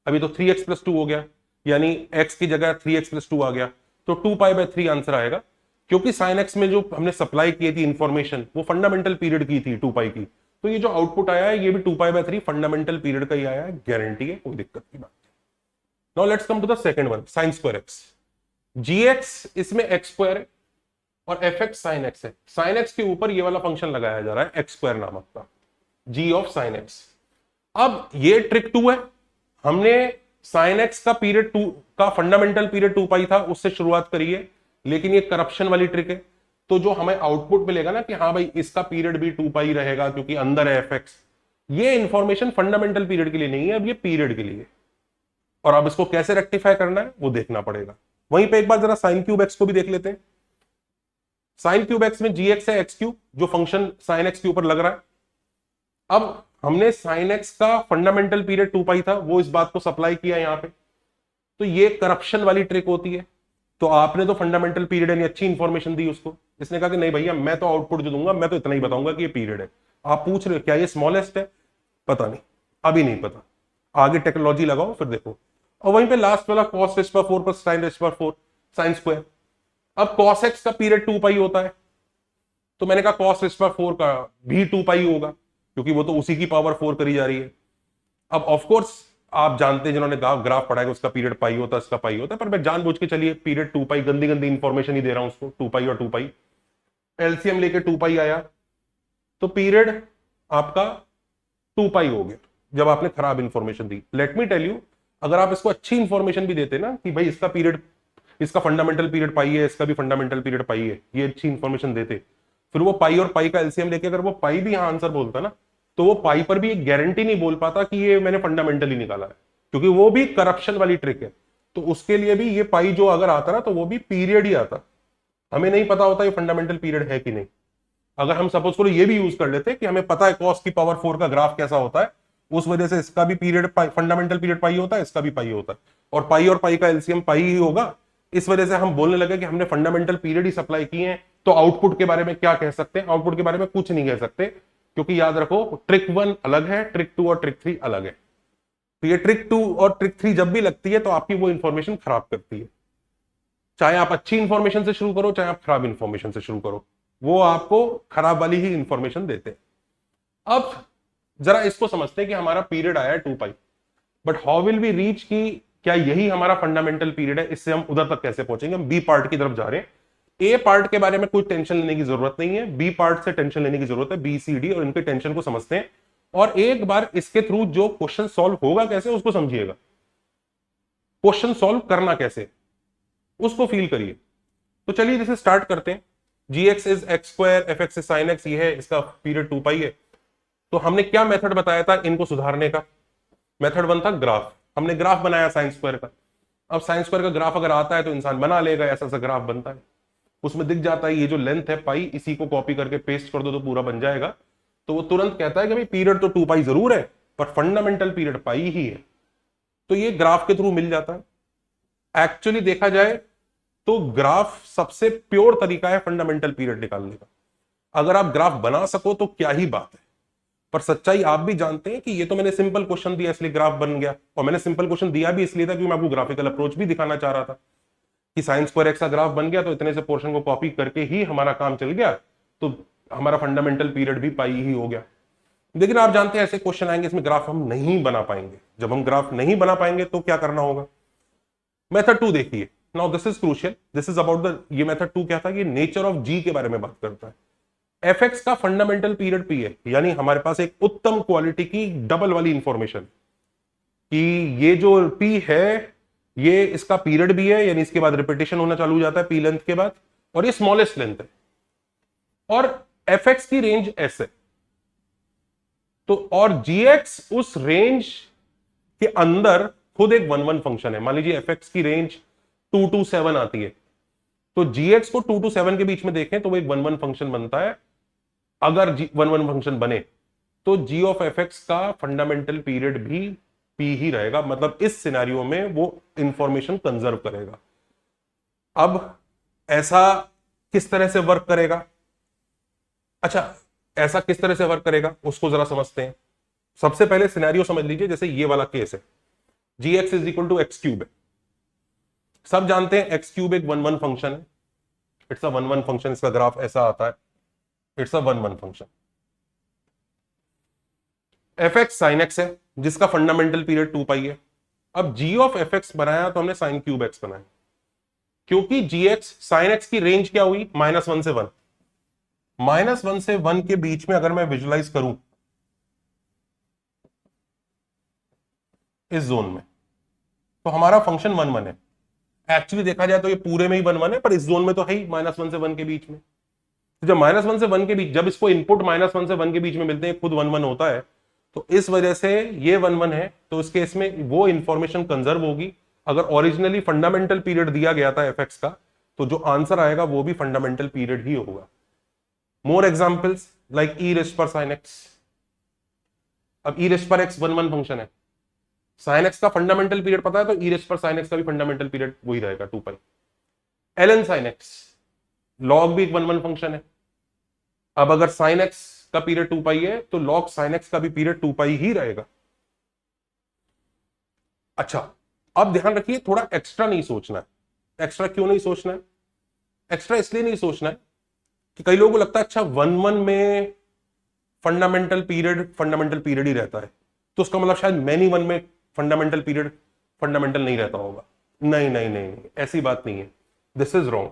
अभी तो 3x+2 हो गया, यानी x की जगह 3x+2 आ गया, तो 2π/3 आंसर आएगा। क्योंकि sin x में जो हमने सप्लाई की थी इंफॉर्मेशन वो फंडामेंटल पीरियड की थी 2π की, तो ये जो आउटपुट आया है ये भी 2π/3 फंडामेंटल पीरियड का ही आया है, गारंटी है, कोई दिक्कत की बात। Now let's come to the second one, sin² x। gx इसमें x² है और fx sin x है। sin x के ऊपर ये वाला फंक्शन लगाया जा रहा है x² नामक का, g ऑफ sin x। अब ये ट्रिक 2 है, हमने sin x का पीरियड 2 का फंडामेंटल पीरियड 2π था उससे शुरुआत करी है, लेकिन ये करप्शन वाली ट्रिक है। तो जो हमें आउटपुट मिलेगा ना कि हाँ भाई इसका पीरियड भी 2π रहेगा क्योंकि अंदर है fx, ये इंफॉर्मेशन फंडामेंटल पीरियड के लिए नहीं है, अब ये पीरियड के लिए। और अब इसको कैसे रेक्टिफाई करना है वो देखना पड़ेगा। वहीं पे एक बार जरा sin³ x को भी देख लेते हैं। sin³ x में gx है x³ जो फंक्शन sin x के ऊपर लग रहा है। अब हमने sin x का फंडामेंटल पीरियड 2π था वो इस बात को सप्लाई किया यहां पे, तो ये करप्शन वाली ट्रिक होती है। तो आपने तो फंडामेंटल पीरियड यानी अच्छी इंफॉर्मेशन दी उसको, इसने कहा कि नहीं भैया मैं तो आउटपुट जो दूंगा मैं तो इतना ही बताऊंगा कि ये पीरियड है। आप पूछ रहे हो क्या ये स्मॉलेस्ट है, पता नहीं, अभी नहीं पता, आगे टेक्नोलॉजी लगाओ फिर देखो। और वहीं पे लास्ट वाला cos⁴ प्लस sin⁴ sin²। अब cos x का पीरियड 2π होता है, तो मैंने कहा cos⁴ का भी 2π होगा क्योंकि वो तो उसी की पावर 4 करी जा रही है। अब ऑफ कोर्स आप जानते हैं जिन्होंने ग्राफ पढ़ा है उसका पीरियड पाई होता है, इसका पाई होता है, पर मैं जानबूझ के चलिए पीरियड 2 पाई, गंदी गंदी इंफॉर्मेशन ही दे रहा हूं उसको, 2 पाई और 2 पाई, एलसीएम लेके 2 पाई आया तो पीरियड आपका 2 पाई हो गया जब आपने खराब इंफॉर्मेशन दी। लेट मी टेल यू, अगर आप इसको अच्छी इंफॉर्मेशन भी देते ना कि भाई इसका पीरियड, इसका फंडामेंटल पीरियड पाई है, इसका भी फंडामेंटल पीरियड पाई है, ये अच्छी इंफॉर्मेशन देते, फिर वो पाई और पाई का एलसीएम लेके अगर वो पाई भी यहां आंसर बोलता ना, तो वो पाई पर भी एक गारंटी नहीं बोल पाता कि ये मैंने फंडामेंटली निकाला है, क्योंकि वो भी करप्शन वाली ट्रिक है। तो उसके लिए भी ये पाई जो अगर आता ना, तो वो भी पीरियड ही आता, हमें नहीं पता होता ये फंडामेंटल पीरियड है कि नहीं। अगर हम सपोज करो ये भी यूज कर लेते कि हमें पता है cos की पावर 4 का ग्राफ कैसा होता है, उस वजह से इसका भी पीरियड फंडामेंटल पीरियड पाई होता है, इसका भी पाई होता है, और पाई का एलसीएम पाई ही होगा, इस वजह से हम बोलने लगे कि हमने फंडामेंटल पीरियड ही सप्लाई किए हैं। तो आउटपुट के बारे में क्या कह सकते हैं? आउटपुट के बारे में कुछ नहीं कह सकते, क्योंकि याद रखो ट्रिक 1 अलग है, ट्रिक 2 और ट्रिक 3 अलग है। तो ये ट्रिक 2 और ट्रिक 3 जब भी लगती है तो आपकी वो इंफॉर्मेशन खराब करती है, चाहे आप अच्छी इंफॉर्मेशन से शुरू करो चाहे आप खराब इंफॉर्मेशन से शुरू करो, वो आपको खराब वाली ही इंफॉर्मेशन देते हैं। अब जरा इसको समझते हैं कि हमारा पीरियड आया है 2 pi, but how will we reach, की क्या यही हमारा फंडामेंटल पीरियड है, इससे हम उधर तक कैसे पहुंचेंगे? हम बी पार्ट की तरफ जा रहे हैं। ए पार्ट के बारे में कोई टेंशन लेने की जरूरत नहीं है, बी पार्ट से टेंशन लेने की जरूरत है, बी सी डी, और इनके टेंशन को समझते हैं, और एक बार इसके थ्रू जो क्वेश्चन सॉल्व होगा कैसे उसको समझिएगा, क्वेश्चन सॉल्व करना कैसे उसको फील करिए। तो चलिए इसे स्टार्ट करते हैं। G x is x square, f x is sine x, ये है इसका पीरियड 2 पाई है। तो हमने क्या मेथड बताया था इनको सुधारने का? मेथड 1 था ग्राफ, हमने ग्राफ बनाया साइन स्क्वायर का। अब साइन स्क्वायर का ग्राफ अगर आता है तो इंसान बना लेगा, ऐसा सा ग्राफ बनता है, उसमें दिख जाता है ये जो लेंथ है पाई, इसी को कॉपी करके पेस्ट कर दो तो पूरा बन जाएगा। तो वो तुरंत कहता है कि भाई पीरियड तो 2 पाई जरूर है, पर फंडामेंटल पीरियड पाई ही है। तो ये ग्राफ के थ्रू मिल जाता है। एक्चुअली देखा जाए तो ग्राफ सबसे प्योर तरीका है फंडामेंटल पीरियड निकालने का। अगर आप ग्राफ बना सको तो क्या ही बात है, पर सच्चाई आप भी जानते हैं कि ये तो मैंने सिंपल क्वेश्चन दिया इसलिए ग्राफ बन गया, और मैंने सिंपल क्वेश्चन दिया भी इसलिए था क्योंकि मैं आपको ग्राफिकल अप्रोच भी दिखाना चाह रहा था कि साइन स्क्वायर एक्स का ग्राफ बन गया तो इतने से पोर्शन को कॉपी करके ही हमारा काम चल गया, तो हमारा फंडामेंटल पीरियड भी पाई ही हो गया। लेकिन आप जानते हैं ऐसे क्वेश्चन आएंगे इसमें ग्राफ हम नहीं बना पाएंगे। जब हम ग्राफ नहीं बना पाएंगे तो क्या करना होगा? मेथड 2 देखिए। Now this is crucial, this is about the, ये मेथड 2 क्या था? ये नेचर ऑफ जी के बारे में बात करता है। एफ एक्स का फंडामेंटल पीरियड पी है, यानी हमारे पास एक उत्तम क्वालिटी की डबल वाली इंफॉर्मेशन कि ये जो पी है ये इसका पीरियड भी है, यानी इसके बाद रिपीटेशन होना चालू हो जाता है पी लेंथ के बाद, और ये स्मॉलेस्ट लेंथ है, और एफ एक्स की रेंज एस है। तो और जी एक्स उस रेंज के अंदर खुद एक 1-1 फंक्शन है। मान लीजिए एफ एक्स की रेंज 2 to 7 आती है, तो जी एक्स को 2 to 7 के बीच में देखें तो वो एक 1-1 फंक्शन बनता है। अगर 1-1 फंक्शन बने तो जी ऑफ एफ एक्स का फंडामेंटल पीरियड भी पी ही रहेगा, मतलब इस सिनेरियो में वो इंफॉर्मेशन कंजर्व करेगा। अब ऐसा किस तरह से वर्क करेगा? अच्छा, ऐसा किस तरह से वर्क करेगा उसको जरा समझते हैं। सबसे पहले सिनेरियो समझ लीजिए, जैसे ये वाला केस है, g x is equal to x cube है। सब जानते हैं एक्स क्यूब एक 1-1 फंक्शन है, इट्स अ 1-1 फंक्शन, इसका ग्राफ ऐसा आता है, it's a 1-1 function. F x sine x है जिसका फंडामेंटल पीरियड 2 पाई है। अब जी ऑफ एफ एक्स बनाया तो हमने साइन क्यूब एक्स बनाया, क्योंकि जी एक्स साइन एक्स की रेंज क्या हुई? -1 से 1। -1 से 1 के बीच में अगर मैं विजुलाइज करूं इस जोन में, तो हमारा फंक्शन 1-1 है। एक्चुअली देखा जाए तो ये पूरे में ही 1-1 है, पर इस जोन में तो है ही -1 से 1 के बीच में। तो जब -1 से 1 के बीच, जब इसको इनपुट -1 से 1 के बीच में मिलते हैं, खुद 1-1 होता है, तो इस वजह से ये 1-1 है। तो इस केस में वो इंफॉर्मेशन कंजर्व होगी। अगर ओरिजिनली फंडामेंटल पीरियड दिया गया था एफ एक्स का, तो जो आंसर आएगा वो भी फंडामेंटल पीरियड ही होगा। More examples like e raised पर साइन एक्स। अब ई रेस्ट पर एक्स 1-1 फंक्शन है, साइन एक्स का फंडामेंटल पीरियड पता है, तो ई रेस्ट पर साइन एक्स का भी फंडामेंटल पीरियड वही रहेगा 2 pi. L n sine x, log भी एक 1-1 फंक्शन है। अब अगर साइन एक्स का पीरियड 2 पाई है तो लॉग साइन एक्स का भी पीरियड 2 पाई ही रहेगा। अच्छा, अब ध्यान रखिए, थोड़ा एक्स्ट्रा नहीं सोचना है। एक्स्ट्रा क्यों नहीं सोचना है? एक्स्ट्रा इसलिए नहीं सोचना है कि कई लोगों को लगता है अच्छा 1-1 में फंडामेंटल पीरियड ही रहता है, तो उसका मतलब शायद मैनी वन में फंडामेंटल पीरियड फंडामेंटल नहीं रहता होगा। नहीं नहीं नहीं नहीं, ऐसी बात नहीं है। This is wrong.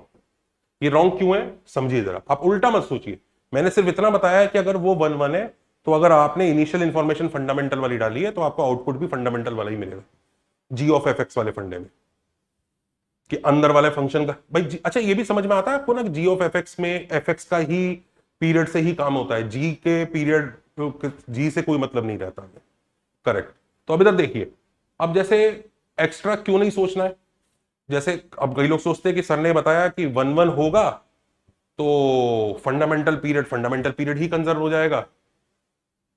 ये रॉन्ग क्यों है समझिए जरा, आप उल्टा मत सोचिए। मैंने सिर्फ इतना बताया है कि अगर वो 1 1 है तो अगर आपने इनिशियल इंफॉर्मेशन फंडामेंटल वाली डाली है तो आपको आउटपुट भी फंडामेंटल वाला ही मिलेगा, जी ऑफ एफ एक्स वाले फंडे में, कि अंदर वाले फंक्शन का भाई अच्छा ये भी समझ में आता है आपको ना, जी ऑफ एफ एक्स में एफ एक्स का ही पीरियड से ही काम होता है, जी के पीरियड जी से कोई मतलब नहीं रहता है। करेक्ट। तो अब इधर देखिए, अब जैसे एक्स्ट्रा क्यों नहीं सोचना है, जैसे अब कई लोग सोचते हैं कि सर ने बताया कि 1 1 होगा तो फंडामेंटल पीरियड ही कंजर्व हो जाएगा,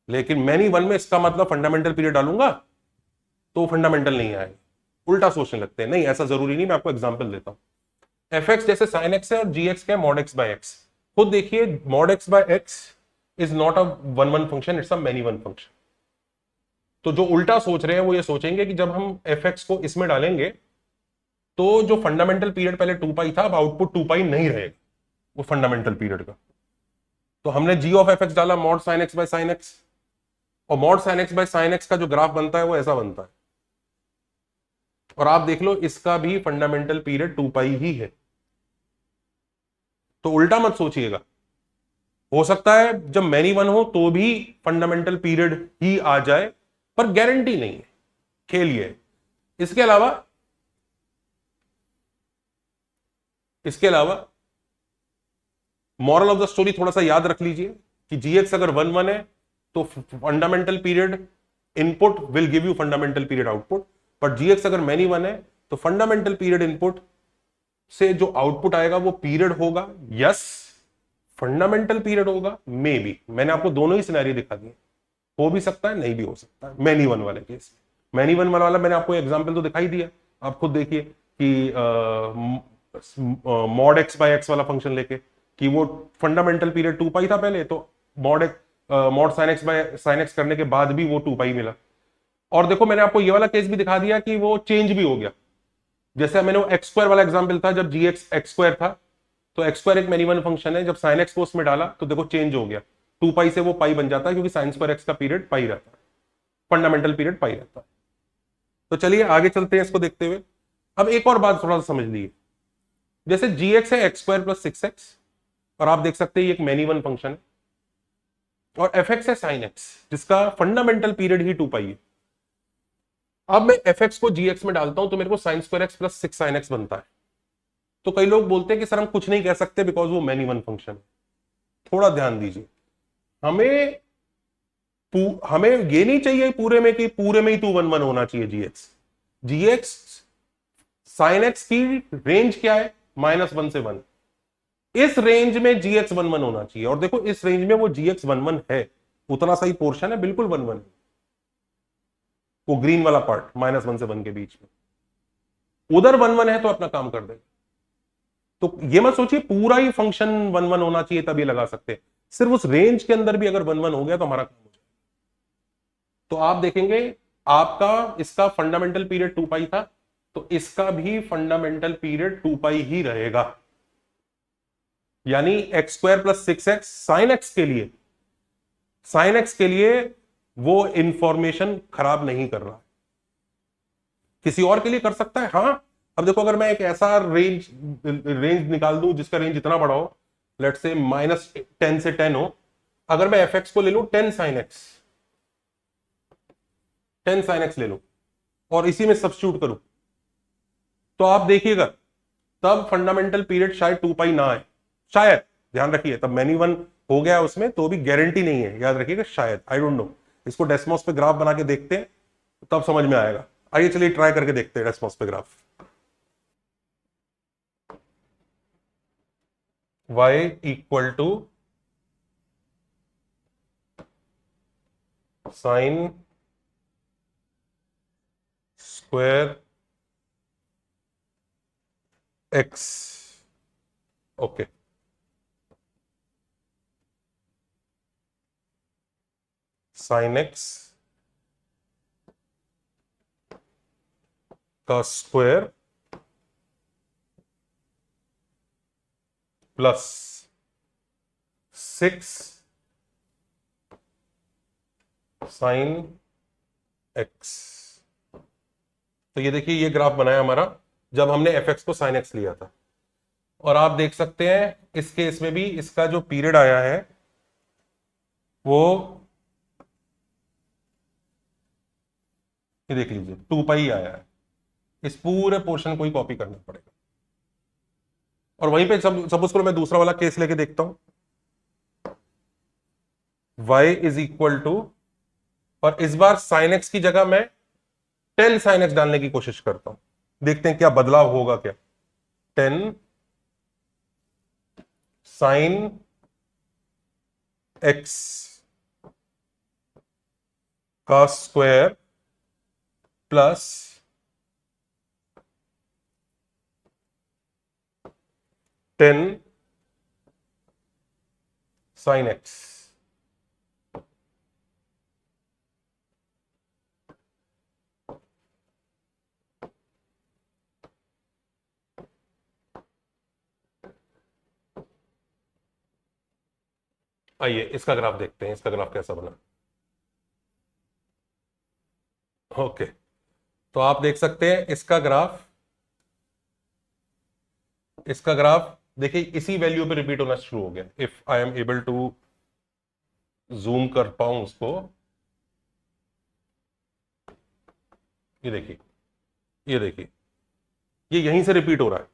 लेकिन मैनी वन में इसका मतलब फंडामेंटल पीरियड डालूंगा तो फंडामेंटल नहीं आएगा। उल्टा सोचने लगते हैं, नहीं ऐसा जरूरी नहीं। मैं आपको एग्जांपल देता हूं, एफ एक्स जैसे साइन एक्स है और जी एक्स क्या है, मॉड एक्स बाय एक्स। खुद देखिए mod x by x is not a 1 1 function, it's a many one function. तो जो उल्टा सोच रहे हैं वो ये सोचेंगे कि जब हम एफ एक्स को इसमें डालेंगे तो जो फंडामेंटल पीरियड पहले 2 पाई था अब आउटपुट 2 पाई नहीं रहेगा वो फंडामेंटल पीरियड का। तो हमने जी ऑफ एफ एक्स डाला mod sine x by sine x, और mod sine x by sine x का जो ग्राफ बनता है वो ऐसा बनता है, और आप देख लो इसका भी फंडामेंटल पीरियड 2 पाई ही है। तो उल्टा मत सोचिएगा, हो सकता है जब मैनी वन हो तो भी फंडामेंटल पीरियड ही आ जाए, पर गारंटी नहीं है, खेल ये है। इसके अलावा मॉरल ऑफ द स्टोरी थोड़ा सा याद रख लीजिए कि जीएक्स अगर 1 1 है तो fundamental period input will give you fundamental period output, but GX अगर मैनी वन है तो फंडामेंटल पीरियड इनपुट से जो आउटपुट आएगा वो पीरियड होगा, यस फंडामेंटल पीरियड होगा, मे बी। मैंने आपको दोनों ही सिनेरियो दिखा दिए, हो भी सकता है नहीं भी हो सकता है मैनी वन वाले केस में। मैनी वन वाला मैंने आपको एग्जांपल तो दिखाई दिया, आप खुद देखिए कि मॉड एक्स बाय एक्स वाला फंक्शन लेके कि वो फंडामेंटल पीरियड 2 पाई था पहले, तो mod sine x by sine x करने के बाद भी वो 2 पाई मिला। और देखो मैंने आपको ये वाला केस भी दिखा दिया कि वो चेंज भी हो गया, जैसे मैंने वो एक्स स्क्वायर वाला एग्जाम्पल था, जब जी एक्स स्क्वायर था तो एक्स स्क्वायर एक मैनी वन फंक्शन है, जब साइन एक्स को उसमें डाला तो देखो चेंज हो गया, 2 पाई से वो पाई बन जाता है क्योंकि साइन स्क्वायर एक्स का पीरियड पाई रहता है, फंडामेंटल पीरियड पाई रहता है। तो चलिए आगे चलते हैं इसको देखते हुए। अब एक और बात थोड़ा सा समझ लीजिए, जैसे जी एक्स है एक्स स्क्वायर प्लस 6x, और आप देख सकते हैं ये एक मैनी वन फंक्शन है, और एफ एक्स है साइन एक्स जिसका फंडामेंटल पीरियड ही 2 पाई है। अब मैं एफ एक्स को जी एक्स में डालता हूं तो मेरे को sign square x plus 6 sine x बनता है। तो कई लोग बोलते हैं कि सर हम कुछ नहीं कह सकते बिकॉज वो मैनी वन फंक्शन है। थोड़ा ध्यान दीजिए, हमें हमें ये नहीं चाहिए पूरे में कि पूरे में ही 2 1 1 होना चाहिए जीएक्स साइन एक्स की रेंज क्या है -1 से 1, इस रेंज में जीएक्स 1 1 होना चाहिए। और देखो इस रेंज में वो जीएक्स 1 1 है, उतना सही पोर्शन है, बिल्कुल 1 1 वो ग्रीन वाला पार्ट -1 से 1 के बीच में, उधर 1 1 है तो अपना काम कर देगा। तो ये मत सोचिए पूरा ही फंक्शन 1 1 होना चाहिए तभी लगा सकते हैं, सिर्फ उस रेंज के अंदर भी अगर 1 1 हो गया तो हमारा काम हो जाएगा। तो आप देखेंगे आपका इसका फंडामेंटल पीरियड 2 पाई था तो इसका भी फंडामेंटल पीरियड 2 पाई ही रहेगा, यानी x square plus 6x sine x के लिए वो इंफॉर्मेशन खराब नहीं कर रहा, किसी और के लिए कर सकता है। हाँ अब देखो अगर मैं एक ऐसा रेंज निकाल दूं जिसका रेंज इतना बड़ा हो, लेट से -10 से 10 हो, अगर मैं एफ एक्स को ले लूं 10 साइन एक्स ले लूं और इसी में सब्स्टिट्यूट करूं तो आप देखिएगा तब फंडामेंटल पीरियड शायद 2 पाई ना आए, शायद, ध्यान रखिए तब मैनी वन हो गया उसमें तो भी गारंटी नहीं है, याद रखिएगा शायद, आई डोंट नो। इसको डेस्मोस पे ग्राफ बना के देखते हैं तब समझ में आएगा। आइए चलिए ट्राई करके देखते हैं डेस्मोस पे graph. y equal to sine square x, okay, sine x का स्क्वायर प्लस 6 साइन एक्स, तो ये देखिए, ये ग्राफ बनाया हमारा जब हमने एफ एक्स को साइन एक्स लिया था। और आप देख सकते हैं इस केस में भी इसका जो पीरियड आया है वो, ये देख लीजिए 2 पाई आया है। इस पूरे पोर्शन को ही कॉपी करना पड़ेगा। और वहीं पे सपोज करो मैं दूसरा वाला केस लेके देखता हूं, y इज इक्वल टू, और इस बार साइन एक्स की जगह मैं 10 साइन एक्स डालने की कोशिश करता हूं, देखते हैं क्या बदलाव होगा। क्या 10 साइन एक्स का स्क्वायर प्लस 10 साइन एक्स। आइए इसका ग्राफ देखते हैं, इसका ग्राफ कैसा बना। ओके, तो आप देख सकते हैं इसका ग्राफ देखिए इसी वैल्यू पे रिपीट होना शुरू हो गया। If I am able to zoom कर पाऊं उसको, ये देखिए, ये देखिए, ये यहीं से रिपीट हो रहा है।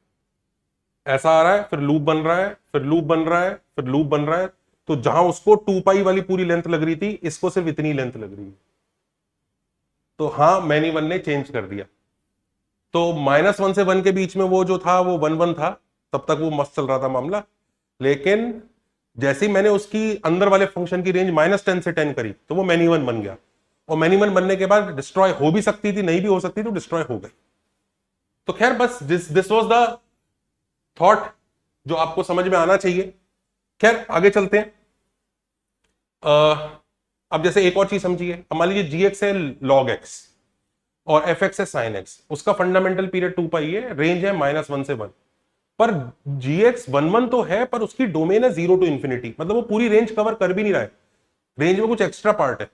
ऐसा आ रहा है, फिर लूप बन रहा है, फिर लूप बन रहा है, फिर लूप बन रहा है। तो जहां उसको 2 पाई वाली पूरी लेंथ लग रही थी, इसको सिर्फ इतनी लेंथ लग रही है। तो हाँ, मैनी वन ने चेंज कर दिया। तो -1 से 1 के बीच में वो जो था वो 1 1 था, तब तक वो मस्त चल रहा था मामला। लेकिन जैसे ही मैंने उसकी अंदर वाले फंक्शन की रेंज -10 से 10 करी, तो वो मैनी वन बन गया। और मैनी वन बनने के बाद डिस्ट्रॉय हो भी सकती थी, नहीं भी हो सकती, तो डिस्ट्रॉय हो गई। तो खैर बस दिस वाज द थॉट जो आपको समझ में आना चाहिए। खैर आगे चलते हैं। अब जैसे एक और चीज समझिए, अब मान लीजिए जी एक्स है लॉग एक्स और एफ एक्स है साइन एक्स। उसका फंडामेंटल पीरियड 2 पाई है, रेंज है -1 से 1। पर जी एक्स 1 1 तो है, पर उसकी डोमेन है 0 to इंफिनिटी, मतलब वो पूरी रेंज कवर कर भी नहीं रहा है, रेंज में कुछ एक्स्ट्रा पार्ट है।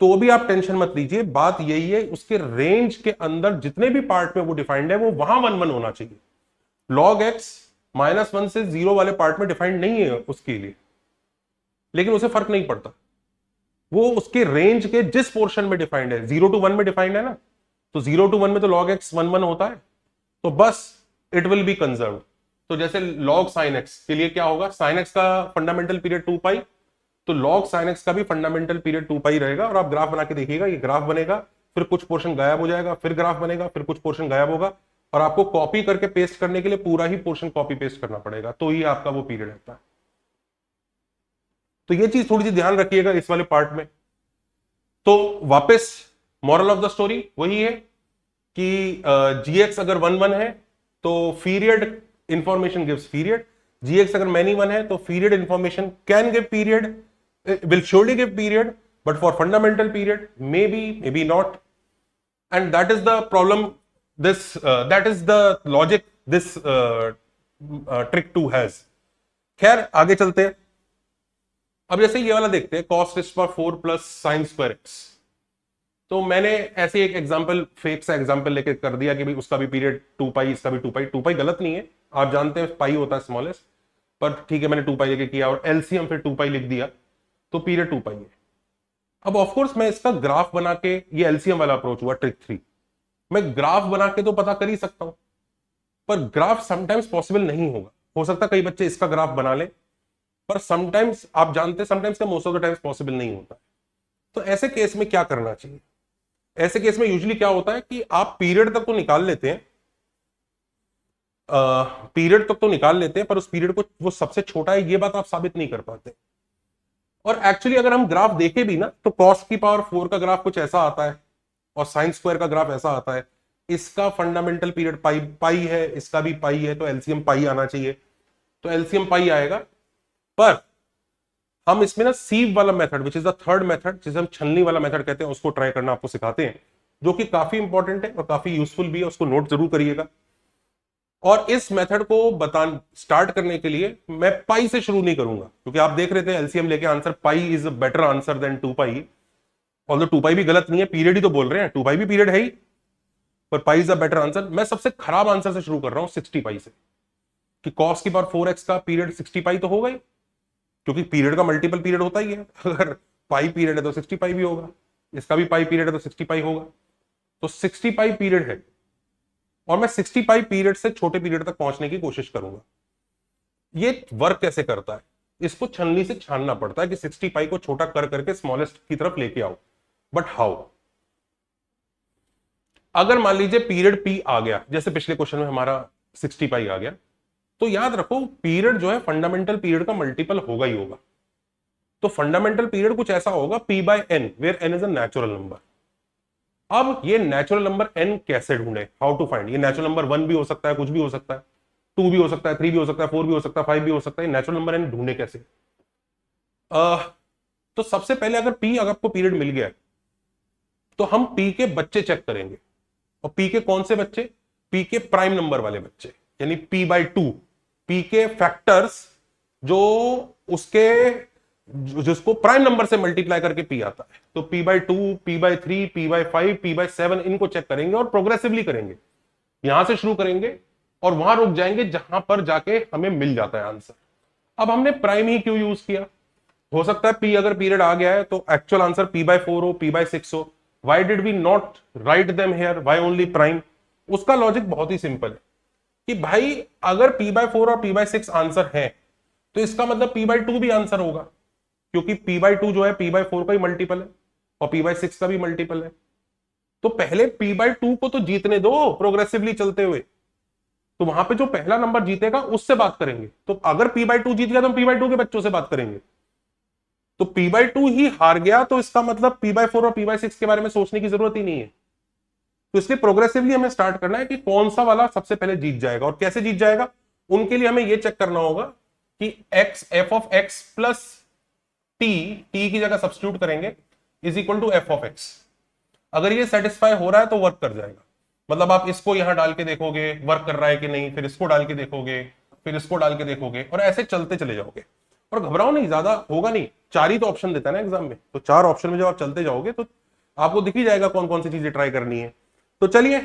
तो भी आप टेंशन मत लीजिए, बात यही है उसके रेंज के अंदर जितने भी पार्ट में वो डिफाइंड है वो वहां 1 1 होना चाहिए। लॉग एक्स -1 से 0 वाले पार्ट में डिफाइंड नहीं है उसके लिए, लेकिन उसे फर्क नहीं पड़ता, वो उसके रेंज के जिस पोर्शन में डिफाइंड है, 0 to 1 में डिफाइंड है ना, तो 0 to 1 में तो log x 1 1 होता है, तो बस इट विल बी कंजर्व। तो जैसे log sin x के लिए क्या होगा, sin x का फंडामेंटल पीरियड 2 पाई, तो log sin x का भी फंडामेंटल पीरियड 2 पाई रहेगा। और आप ग्राफ बना के देखिएगा, ये ग्राफ बनेगा, फिर कुछ पोर्शन गायब हो जाएगा, फिर ग्राफ बनेगा, फिर कुछ पोर्शन गायब होगा, और आपको कॉपी करके पेस्ट करने के लिए पूरा ही पोर्शन कॉपी पेस्ट करना पड़ेगा, तो ही आपका वो पीरियड रहता है। तो ये चीज थोड़ी सी ध्यान रखिएगा इस वाले पार्ट में। तो वापस मॉरल ऑफ द स्टोरी वही है कि जी एक्स अगर 1 1 है तो पीरियड इंफॉर्मेशन गिव्स पीरियड, जी एक्स अगर मैनी 1 है तो period information can give period, will surely give period, but for fundamental period may be not. And that is the problem, that is the logic this trick 2 has. खैर आगे चलते हैं। अब जैसे ये वाला देखते हैं, cos raised to power 4 plus sign square x. तो मैंने ऐसे एक एग्जांपल, फेक सा एग्जांपल लेके कर दिया कि भाई उसका भी पीरियड 2 पाई, इसका भी 2 पाई। 2 पाई गलत नहीं है, आप जानते हैं पाई होता है स्मॉलेस्ट, पर ठीक है मैंने 2 पाई लेके किया और एलसीएम फिर 2 पाई लिख दिया, तो पीरियड 2 पाई है। अब ऑफकोर्स मैं इसका ग्राफ बना के, ये एलसीएम वाला अप्रोच हुआ ट्रिक 3, मैं ग्राफ बना के तो पता कर ही सकता हूं, पर ग्राफ समटाइम्स पॉसिबल नहीं होगा। हो सकता है कई बच्चे इसका ग्राफ बना ले, पर समटाइम्स आप जानते हैं समटाइम्स का most of the times possible नहीं होता। तो ऐसे केस में क्या करना चाहिए? ऐसे केस में यूजुअली क्या होता है कि आप पीरियड तक तो निकाल लेते हैं, पीरियड तक तो निकाल लेते हैं, पर उस पीरियड को वो सबसे छोटा है ये बात आप साबित नहीं कर पाते। और एक्चुअली अगर हम ग्राफ देखे भी ना, तो cos की पावर 4 का ग्राफ कुछ ऐसा आता है और साइन स्क्वायर का ग्राफ ऐसा आता है। इसका फंडामेंटल पीरियड पाई है, इसका भी पाई है, तो एलसीएम पाई आना चाहिए, तो एलसीएम पाई आएगा। पर हम इसमें ना सीव वाला method, which is the third method, जिसे हम छलनी वाला मेथड कहते हैं, उसको ट्राई करना आपको सिखाते हैं, जो कि काफी इंपॉर्टेंट है और काफी यूजफुल भी है, उसको नोट जरूर करिएगा। और इस मेथड को स्टार्ट करने के लिए मैं पाई से शुरू नहीं करूंगा, क्योंकि आप देख रहे थे एलसीएम लेके answer pi is a better answer than 2 pi. Although 2 pi भी गलत नहीं है, पीरियड ही तो बोल रहे हैं, 2 पाई भी पीरियड है ही, पर पाई इज अ बेटर आंसर। मैं सबसे खराब आंसर से शुरू कर रहा हूं 60 पाई से, कि cos की पावर 4x का पीरियड 60 पाई तो होगा ही, क्योंकि पीरियड का मल्टीपल पीरियड होता ही है। अगर पाई पीरियड है तो 60 पाई भी होगा, इसका भी पाई पीरियड है तो 60 पाई होगा। तो 60 पाई पीरियड है और मैं 60 पाई पीरियड से छोटे पीरियड तक पहुंचने की कोशिश करूंगा। ये वर्क कैसे करता है, इसको छलनी से छानना पड़ता है कि 60 पाई को छोटा कर करके स्मॉलेस्ट की तरफ लेके आओ। But how? अगर मान लीजिए पीरियड पी आ गया, जैसे पिछले क्वेश्चन में हमारा 60 पाई आ गया, तो याद रखो पीरियड जो है फंडामेंटल पीरियड का मल्टीपल होगा ही होगा। तो फंडामेंटल पीरियड कुछ ऐसा होगा p by n, where n is a natural number. अब ये नेचुरल नंबर n कैसे ढूंढे, हाउ टू फाइंड? ये नेचुरल नंबर 1 भी हो सकता है, कुछ भी हो सकता है, 2 भी हो सकता है, 3 भी हो सकता है, 4 भी हो सकता है, 5 भी हो सकता है। नेचुरल नंबर n ढूंढे कैसे? तो सबसे पहले अगर p अगर आपको पीरियड मिल गया तो हम p के बच्चे चेक करेंगे। और p के कौन से बच्चे? p के प्राइम नंबर वाले बच्चे, यानी p बाई 2, p के फैक्टर्स जो उसके जिसको प्राइम नंबर से मल्टीप्लाई करके p आता है। तो p by 2, p by 3, p by 5, p by 7 इनको चेक करेंगे और प्रोग्रेसिवली करेंगे। यहां से शुरू करेंगे और वहां रुक जाएंगे जहां पर जाके हमें मिल जाता है आंसर। अब हमने प्राइम ही क्यों यूज किया? हो सकता है p अगर पीरियड आ गया है तो एक्चुअल आंसर p बाई 4 हो, p बाई 6 हो। Why did we not write them here, why only prime? उसका लॉजिक बहुत ही सिंपल है कि भाई अगर p बाई 4 और p बाई 6 आंसर है तो इसका मतलब p बाई 2 भी आंसर होगा, क्योंकि p बाई 2 जो है p बाई 4 का ही मल्टीपल है और p बाई 6 का भी मल्टीपल है। तो पहले p बाई 2 को तो जीतने दो प्रोग्रेसिवली चलते हुए, तो वहां पे जो पहला नंबर जीतेगा उससे बात करेंगे। तो अगर p बाई 2 जीत गया तो हम p बाई 2 के बच्चों से बात करेंगे। तो p बाई 2 ही हार गया तो इसका मतलब p बाई 4 और p बाई 6 के बारे में सोचने की जरूरत ही नहीं है। तो इसलिए प्रोग्रेसिवली हमें स्टार्ट करना है कि कौन सा वाला सबसे पहले जीत जाएगा। और कैसे जीत जाएगा, उनके लिए हमें यह चेक करना होगा कि x f of x plus t की जगह सब्स्टिट्यूट करेंगे is equal to f of x। अगर ये सेटिस्फाई हो रहा है तो वर्क कर जाएगा। मतलब आप इसको यहां डाल के देखोगे वर्क कर रहा है कि नहीं, फिर इसको डाल के देखोगे, फिर इसको डाल के देखोगे, और ऐसे चलते चले जाओगे। और घबराओ नहीं, ज्यादा होगा नहीं, 4 ही तो ऑप्शन देता है ना एग्जाम में, तो 4 ऑप्शन में जब आप चलते जाओगे तो आपको दिख ही जाएगा कौन कौन सी चीजें ट्राई करनी है। तो चलिए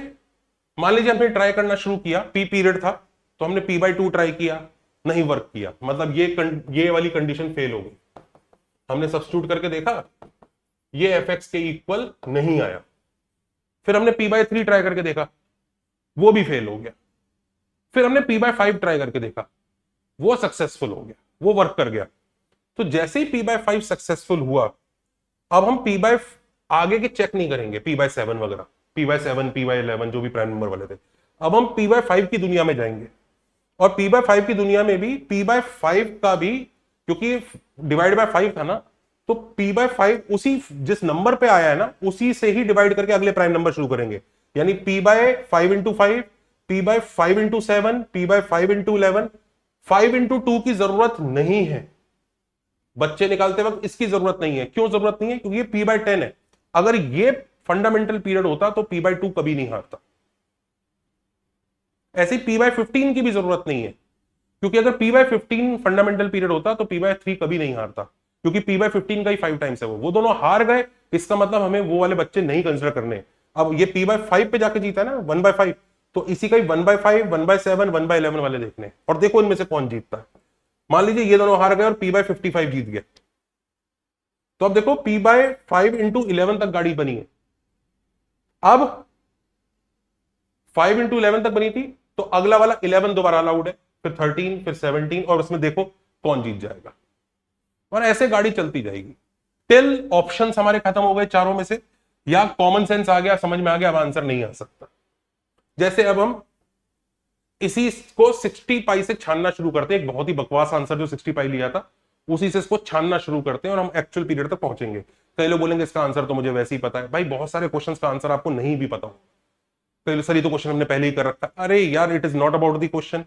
मान लीजिए हमने ट्राई करना शुरू किया, पी पीरियड था तो हमने p बाई 2 ट्राई किया, नहीं वर्क किया, मतलब ये वाली कंडीशन फेल हो गई। हमने सब्स्टिट्यूट करके देखा, ये fx के इक्वल नहीं आया। फिर हमने p बाई 3 ट्राई करके देखा, वो भी फेल हो गया। फिर हमने p बाई 5 ट्राई करके देखा, वो सक्सेसफुल हो गया, वो वर्क कर गया। तो जैसे ही p बाई 5 सक्सेसफुल हुआ, अब हम p बाई आगे के चेक नहीं करेंगे, p बाई 7 वगैरह, p बाई 7, p बाई 11 जो भी प्राइम नंबर वाले थे। अब हम p बाई 5 की दुनिया में जाएंगे और p बाई 5 की दुनिया में भी p बाई 5 का भी, क्योंकि डिवाइड बाय 5 था ना, तो p बाई 5 उसी जिस नंबर पे आया है ना उसी से ही डिवाइड करके अगले प्राइम नंबर शुरू करेंगे। यानी p by 5 into 5, p by 5 into 7, p by 5 into 11, 5 into 2 की जरूरत नहीं है बच्चे निकालते वक्त, इसकी जरूरत नहीं है। क्यों जरूरत नहीं है? क्योंकि ये p बाई 10 है। अगर ये फंडामेंटल पीरियड होता तो p बाई 2 कभी नहीं हारता। ऐसे ही p बाई 15 की भी जरूरत नहीं है, क्योंकि अगर p बाई 15 फंडामेंटल पीरियड होता तो p बाई 3 कभी नहीं हारता, क्योंकि p बाई 15 का ही 5 टाइम्स है। वो दोनों हार गए, इसका मतलब हमें वो वाले बच्चे नहीं कंसिडर करने। अब ये p बाई 5 पे जाके जीता ना 1 बाई 5, तो इसी का ही 1 बाई 5, 1 बाई 7, 1 बाई 11 वाले देखने, और देखो इनमें से कौन जीतता है। मान लीजिए ये दोनों हार गए और p बाई 55 जीत गए, तो अब देखो p बाई 5 इंटू 11 तक गाड़ी बनी है। अब 5 इंटू 11 तक बनी थी तो अगला वाला 11 दोबारा अलाउड है, फिर 13, फिर 17, और उसमें देखो कौन जीत जाएगा। और ऐसे गाड़ी चलती जाएगी टिल ऑप्शंस हमारे खत्म हो गए चारों में से, या कॉमन सेंस आ गया, समझ में आ गया, अब आंसर नहीं आ सकता। जैसे अब हम इसी को 60 पाई से छानना शुरू करते हैं, एक बहुत ही बकवास आंसर जो 60 पाई लिया था उसी से इसको छानना शुरू करते हैं और हम एक्चुअल पीरियड तक पहुंचेंगे। कई लोग बोलेंगे इसका आंसर तो मुझे वैसे ही पता है। भाई बहुत सारे क्वेश्चंस का आंसर आपको नहीं भी पता हो, कई सारी तो क्वेश्चन हमने पहले ही कर रखा है। अरे यार, it is not about the question.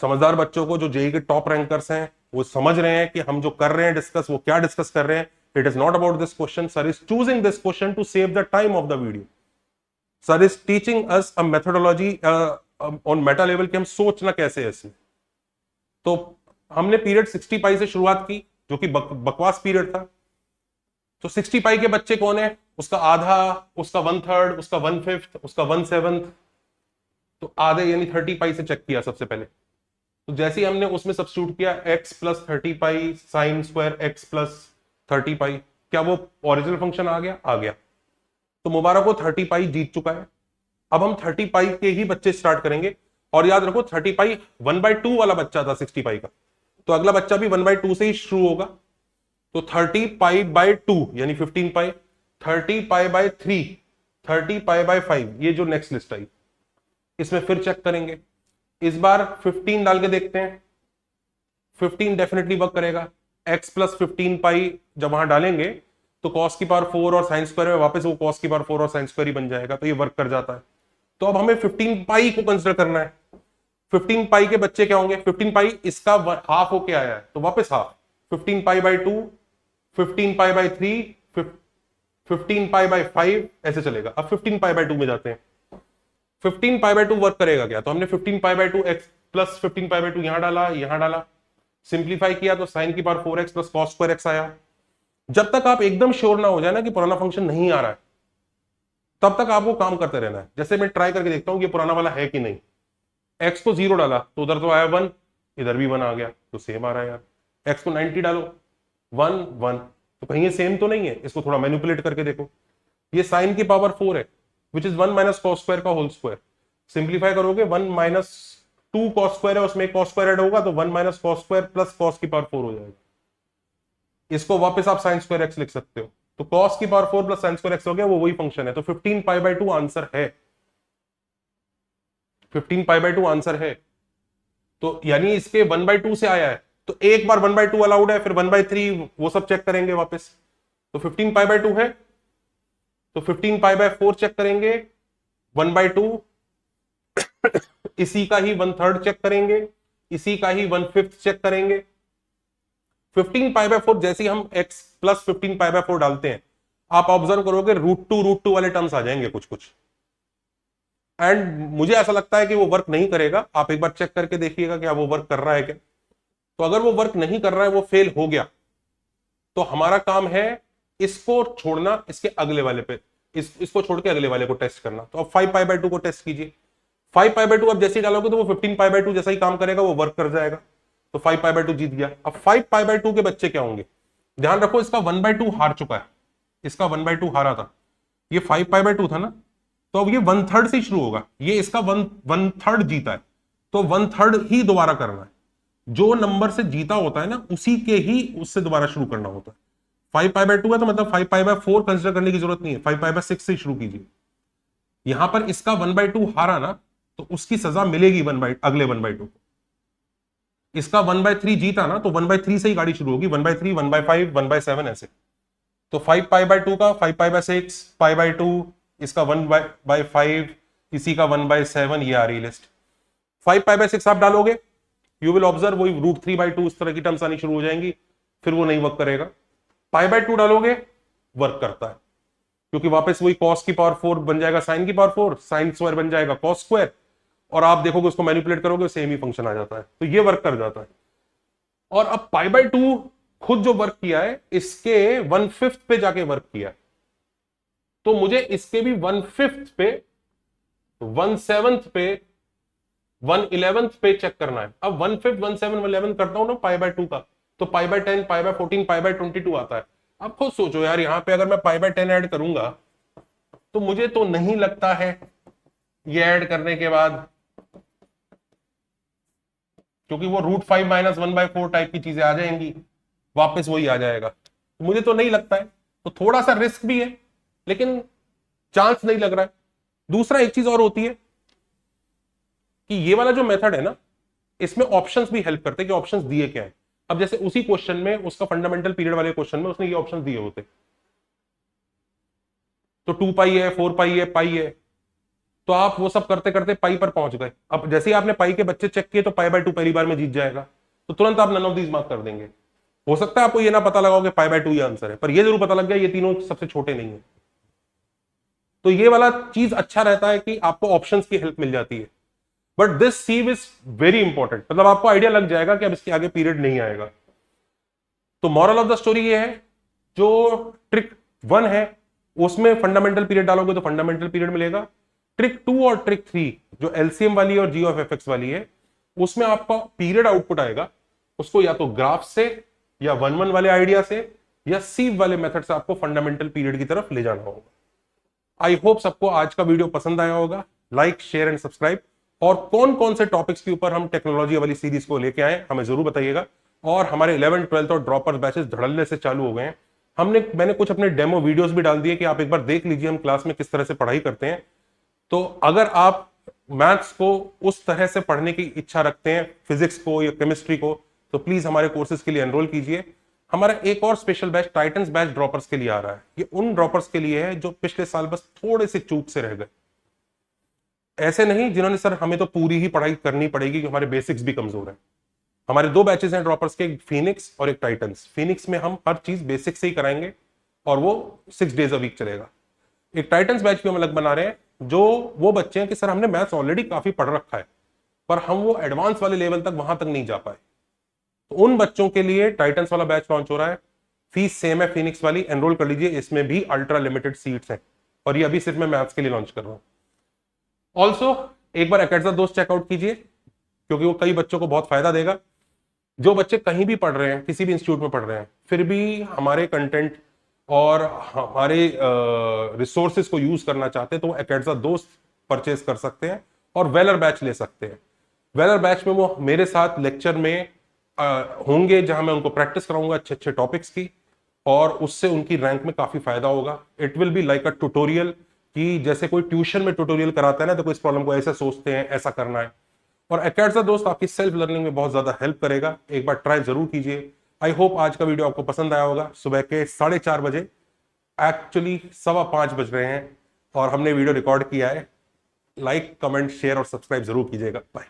समझदार बच्चों को जो जेई के टॉप रैंकर्स हैं वो समझ रहे हैं कि हम जो कर रहे हैं डिस्कस, वो क्या डिस्कस कर रहे हैं। It is not about this question, sir is choosing this question to save the time of the video. Sir is teaching us a methodology on meta level कि हम सोचना कैसे है इसमें। तो हमने पीरियड 60 पाई से शुरुआत की जो कि बकवास पीरियड था। तो 60 पाई के बच्चे कौन है उसका आधा, उसका 1/3, उसका 1/5, उसका 1/7, तो आधे यानी 30 पाई से चेक किया सबसे पहले। तो जैसे ही हमने उसमें सब्स्टिट्यूट किया x plus 30 pi sine square x plus 30 पाई, क्या वो ओरिजिनल फंक्शन आ गया? आ गया। तो मुबारक को 30 पाई जीत चुका है। अब हम 30 पाई के ही बच्चे स्टार्ट करेंगे, और याद रखो 30 पाई 1/2 वाला बच्चा था 60 पाई का, तो अगला बच्चा भी 1/2 से ही शुरू होगा। तो 30 पाई बाय 2 यानी 15 पाई, 30 पाई बाय 3, 30 पाई बाय 5, ये जो नेक्स्ट लिस्ट आई इसमें फिर चेक करेंगे। इस बार 15 डाल के देखते हैं, 15 डेफिनेटली वर्क करेगा। x प्लस 15 पाई जब वहां डालेंगे तो cos की पावर 4 और साइन स्क्वायर में वापस वो cos की पावर 4 और साइन स्क्वायर ही बन जाएगा, तो ये वर्क कर जाता है। तो अब हमें 15 पाई को कंसिडर करना है। 15 पाई के बच्चे क्या होंगे? 15 पाई इसका हाफ होके आया है तो वापस half, 15 pi by 2, 15 pi by 3, 15 pi by 5, ऐसे चलेगा। अब 15 पाई बाय 2 में जाते हैं। 15 पाई बाय 2 वर्क करेगा क्या? तो हमने 15 pi by 2 x plus 15 pi by 2 यहां डाला, यहां डाला, सिंप्लीफाई किया तो साइन की power 4x plus cos square x आया। जब तक आप एकदम श्योर ना हो जाए ना कि पुराना फंक्शन नहीं आ रहा है, तब तक आपको काम करते रहना है। जैसे मैं ट्राई करके देखता हूं कि पुराना वाला है कि नहीं। x को 0 डाला तो उधर तो आया 1, इधर भी 1 आ गया, तो सेम आ रहा है यार। x को 90 डालो, 1 1, तो कहीं ये सेम तो नहीं है। इसको थोड़ा मैनिपुलेट करके देखो। ये साइन की पावर 4 है, which is 1 minus cos square का होल स्क्वायर। सिंप्लीफाई करोगे 1 माइनस 2 कॉस स्क्वायर है, उसमें कॉस स्क्वायर ऐड होगा तो 1 minus cos square plus cos की पावर 4 हो जाएगा। इसको वापस आप साइन स्क्वायर एक्स लिख सकते हो, तो कॉस की power 4 plus sign square x हो गया, वो वही फंक्शन है। तो 15 पाई बाय 2 आंसर है, 15 पाई बाय 2 आंसर है। तो यानी इसके 1/2 से आया है, तो एक बार 1/2 अलाउड है, फिर 1/3 वो सब चेक करेंगे वापस। तो 15 पाई बाय 2 है, तो 15 पाई बाय 4 चेक करेंगे, 1/2 इसी का ही 1/3 चेक करेंगे, इसी का ही 1/5 चेक करेंगे। 15 पाई बाय 4 जैसे ही हम x प्लस 15 पाई बाय 4 डालते हैं, आप ऑब्जर्व करोगे √2 वाले टर्म्स आ जाएंगे कुछ कुछ। एंड मुझे ऐसा लगता है कि वो वर्क नहीं करेगा। आप एक बार चेक करके देखिएगा कि वो वर्क कर रहा है क्या। तो अगर वो वर्क नहीं कर रहा है, वो फेल हो गया, तो हमारा काम है इसको छोड़ना, इसके अगले वाले पे, इसको छोड़ के अगले वाले को टेस्ट करना। तो अब 5 पाई बाय 2 को टेस्ट कीजिए। 5 पाई बाय 2 अब जैसे ही डालोगे तो वो 15 पाई बाय 2 जैसा ही काम करेगा, वो वर्क कर जाएगा। तो 5 पाई बाय 2 जीत गया। अब 5 पाई बाय 2 के बच्चे क्या होंगे? ध्यान रखो, इसका 1/2 हार चुका है, इसका 1/2 हारा था। ये 5 पाई बाय 2 था ना, तो अब ये 1/3 से शुरू होगा। ये इसका 1/3 जीता है, तो 1/3 ही दोबारा करना है। जो नंबर से जीता होता है ना, उसी के ही उससे दोबारा शुरू करना होता है। 5 पाई बाय 2 है तो मतलब 5 पाई बाय 4 कंसिडर करने की जरूरत नहीं है, 5 पाई बाय 6 से शुरू कीजिए। यहां पर इसका 1/2 हारा ना, तो उसकी सजा मिलेगी अगले 1/2 को। इसका 1/3 जीता ना, तो 1/3 से ही गाड़ी शुरू होगी, 1/3, 1/5, 1/7 ऐसे। तो 5 पाई बाय 2 का 5 पाई बाय 6 पाई बाय 2, इसका 1/5, इसी का 1/7, ये आ रही लिस्ट। 5 पाई बाय 6 आप डालोगे, यू विल ऑब्जर्व वही √3/2 इस तरह की टर्म्स आनी शुरू हो जाएंगी, फिर वो नहीं वर्क करेगा। पाई बाय 2 डालोगे, वर्क करता है, क्योंकि वापस वही cos की पावर 4 बन जाएगा साइन की पावर 4, साइन स्क्वायर बन जाएगा cos स्क्वायर, और आप देखोगे उसको मैनिपुलेट करोगे सेम ही फंक्शन आ जाता है, तो ये वर्क कर जाता है। और अब पाई बाय 2 खुद जो वर्क किया है, इसके 1/5 पे जाके वर्क किया, तो मुझे इसके भी 1/5 पे, 1/7 पे, 1/11 पे चेक करना है। अब 1/5, 1/7, 1/11 करता हूं ना पाई बाय 2 का, तो pi by 10, pi by 14, pi by 22 आता है। अब खुद सोचो यार, यहां पे अगर मैं पाई बाय 10 ऐड करूंगा, तो मुझे तो नहीं लगता है ये ऐड करने के बाद, क्योंकि वो √5 माइनस 1/4 टाइप की चीजें आ जाएंगी, वापस वही आ जाएगा, तो मुझे तो नहीं लगता है। तो थोड़ा सा रिस्क भी है, लेकिन चांस नहीं लग रहा है। दूसरा एक चीज और होती है कि ये वाला जो मेथड है ना, इसमें ऑप्शंस भी हेल्प करते हैं कि ऑप्शंस दिए क्या है। अब जैसे उसी क्वेश्चन में, उसका फंडामेंटल पीरियड वाले क्वेश्चन में उसने ये ऑप्शंस दिए होते, तो 2 पाई है, 4 पाई है, पाई है, तो आप वो सब करते करते पाई पर पहुंच गए। अब जैसे ही आपने पाई के बच्चे चेक किए, तो पाई बाय 2 पहली बार में जीत जाएगा, तो तुरंत आप नन ऑफ दीज मार्क कर देंगे। हो सकता है आपको ये ना पता लगाओ कि पाई बाय 2 ये आंसर है, पर ये जरूर पता लग गया ये तीनों सबसे छोटे नहीं है। तो ये वाला चीज अच्छा रहता है कि आपको ऑप्शंस की हेल्प मिल जाती है। But this sieve is very important, मतलब आपको आइडिया लग जाएगा कि अब इसके आगे पीरियड नहीं आएगा। तो मॉरल ऑफ द स्टोरी ये है, जो ट्रिक 1 है उसमें फंडामेंटल पीरियड डालोगे तो फंडामेंटल पीरियड मिलेगा। ट्रिक 2 और ट्रिक 3 जो एलसीएम वाली है और जी ऑफ एफ एक्स वाली है, उसमें आपका पीरियड आउटपुट आएगा, उसको या तो ग्राफ से या 1-1 वाले आइडिया से या सीव वाले मेथड से आपको फंडामेंटल पीरियड की तरफ ले जाना होगा। आई होप सबको आज का वीडियो पसंद आया होगा। Like, share and subscribe. और कौन कौन से टॉपिक्स के ऊपर हम टेक्नोलॉजी वाली सीरीज को लेके आए हमें जरूर बताइएगा। और हमारे 11th 12th और ड्रॉपर्स बैचेस धड़ल्ले से चालू हो गए हैं। मैंने कुछ अपने डेमो वीडियोस भी डाल दिए कि आप एक बार देख लीजिए हम क्लास में किस तरह से पढ़ाई करते हैं। तो अगर आप मैथ्स को उस तरह से पढ़ने की इच्छा रखते हैं, फिजिक्स को या केमिस्ट्री को, तो प्लीज हमारे कोर्सेज के लिए एनरोल कीजिए। हमारा एक और special batch titans batch droppers के लिए आ रहा है। ये उन ड्रॉपर्स के लिए है जो पिछले साल बस थोड़े से चूक से रह गए, ऐसे नहीं जिन्होंने सर हमें तो पूरी ही पढ़ाई करनी पड़ेगी कि हमारे बेसिक्स भी कमजोर हैं। हमारे 2 बैचेस हैं ड्रॉपर्स के, एक फिनिक्स और एक टाइटन्स। फिनिक्स में हम हर चीज बेसिक से ही कराएंगे और वो 6 डेज अ वीक चलेगा। एक टाइटन्स बैच भी हम अलग बना रहे हैं जो वो बच्चे हैं कि सर हमने मैथ्स ऑलरेडी काफी पढ़ रखा है पर हम वो एडवांस वाले लेवल तक वहां तक नहीं जा पाए। तो उन बच्चों के लिए टाइटन्स वाला बैच लॉन्च हो रहा है। फीस सेम है फिनिक्स वाली, एनरोल कर लीजिए। इसमें भी अल्ट्रा लिमिटेड सीट्स हैं और ये अभी सिर्फ मैं मैथ्स के लिए लॉन्च कर रहा हूं। ऑल्सो एक बार एकेडजा दोस्त चेकआउट कीजिए क्योंकि वो कई बच्चों को बहुत फायदा देगा। जो बच्चे कहीं भी पढ़ रहे हैं, किसी भी इंस्टीट्यूट में पढ़ रहे हैं, फिर भी हमारे कंटेंट और हमारे रिसोर्सेज को यूज करना चाहते हैं तो वो एकेडजा दोस्त परचेज कर सकते हैं और वेलर बैच ले सकते हैं। वेलर बैच में वो मेरे साथ लेक्चर में होंगे जहां मैं उनको प्रैक्टिस कराऊंगा अच्छे अच्छे टॉपिक्स की और उससे उनकी रैंक में काफी फायदा होगा। It will be like a tutorial कि जैसे कोई ट्यूशन में ट्यूटोरियल कराता है ना, तो कोई इस प्रॉब्लम को ऐसे सोचते हैं, ऐसा करना है। और एकेडजा दोस्त आपकी सेल्फ लर्निंग में बहुत ज्यादा हेल्प करेगा। एक बार ट्राई जरूर कीजिए। आई होप आज का वीडियो आपको पसंद आया होगा। सुबह के 4:30 बजे, एक्चुअली 5:15 बज रहे हैं और हमने वीडियो रिकॉर्ड किया है। लाइक, कमेंट, शेयर और सब्सक्राइब जरूर कीजिएगा। बाय।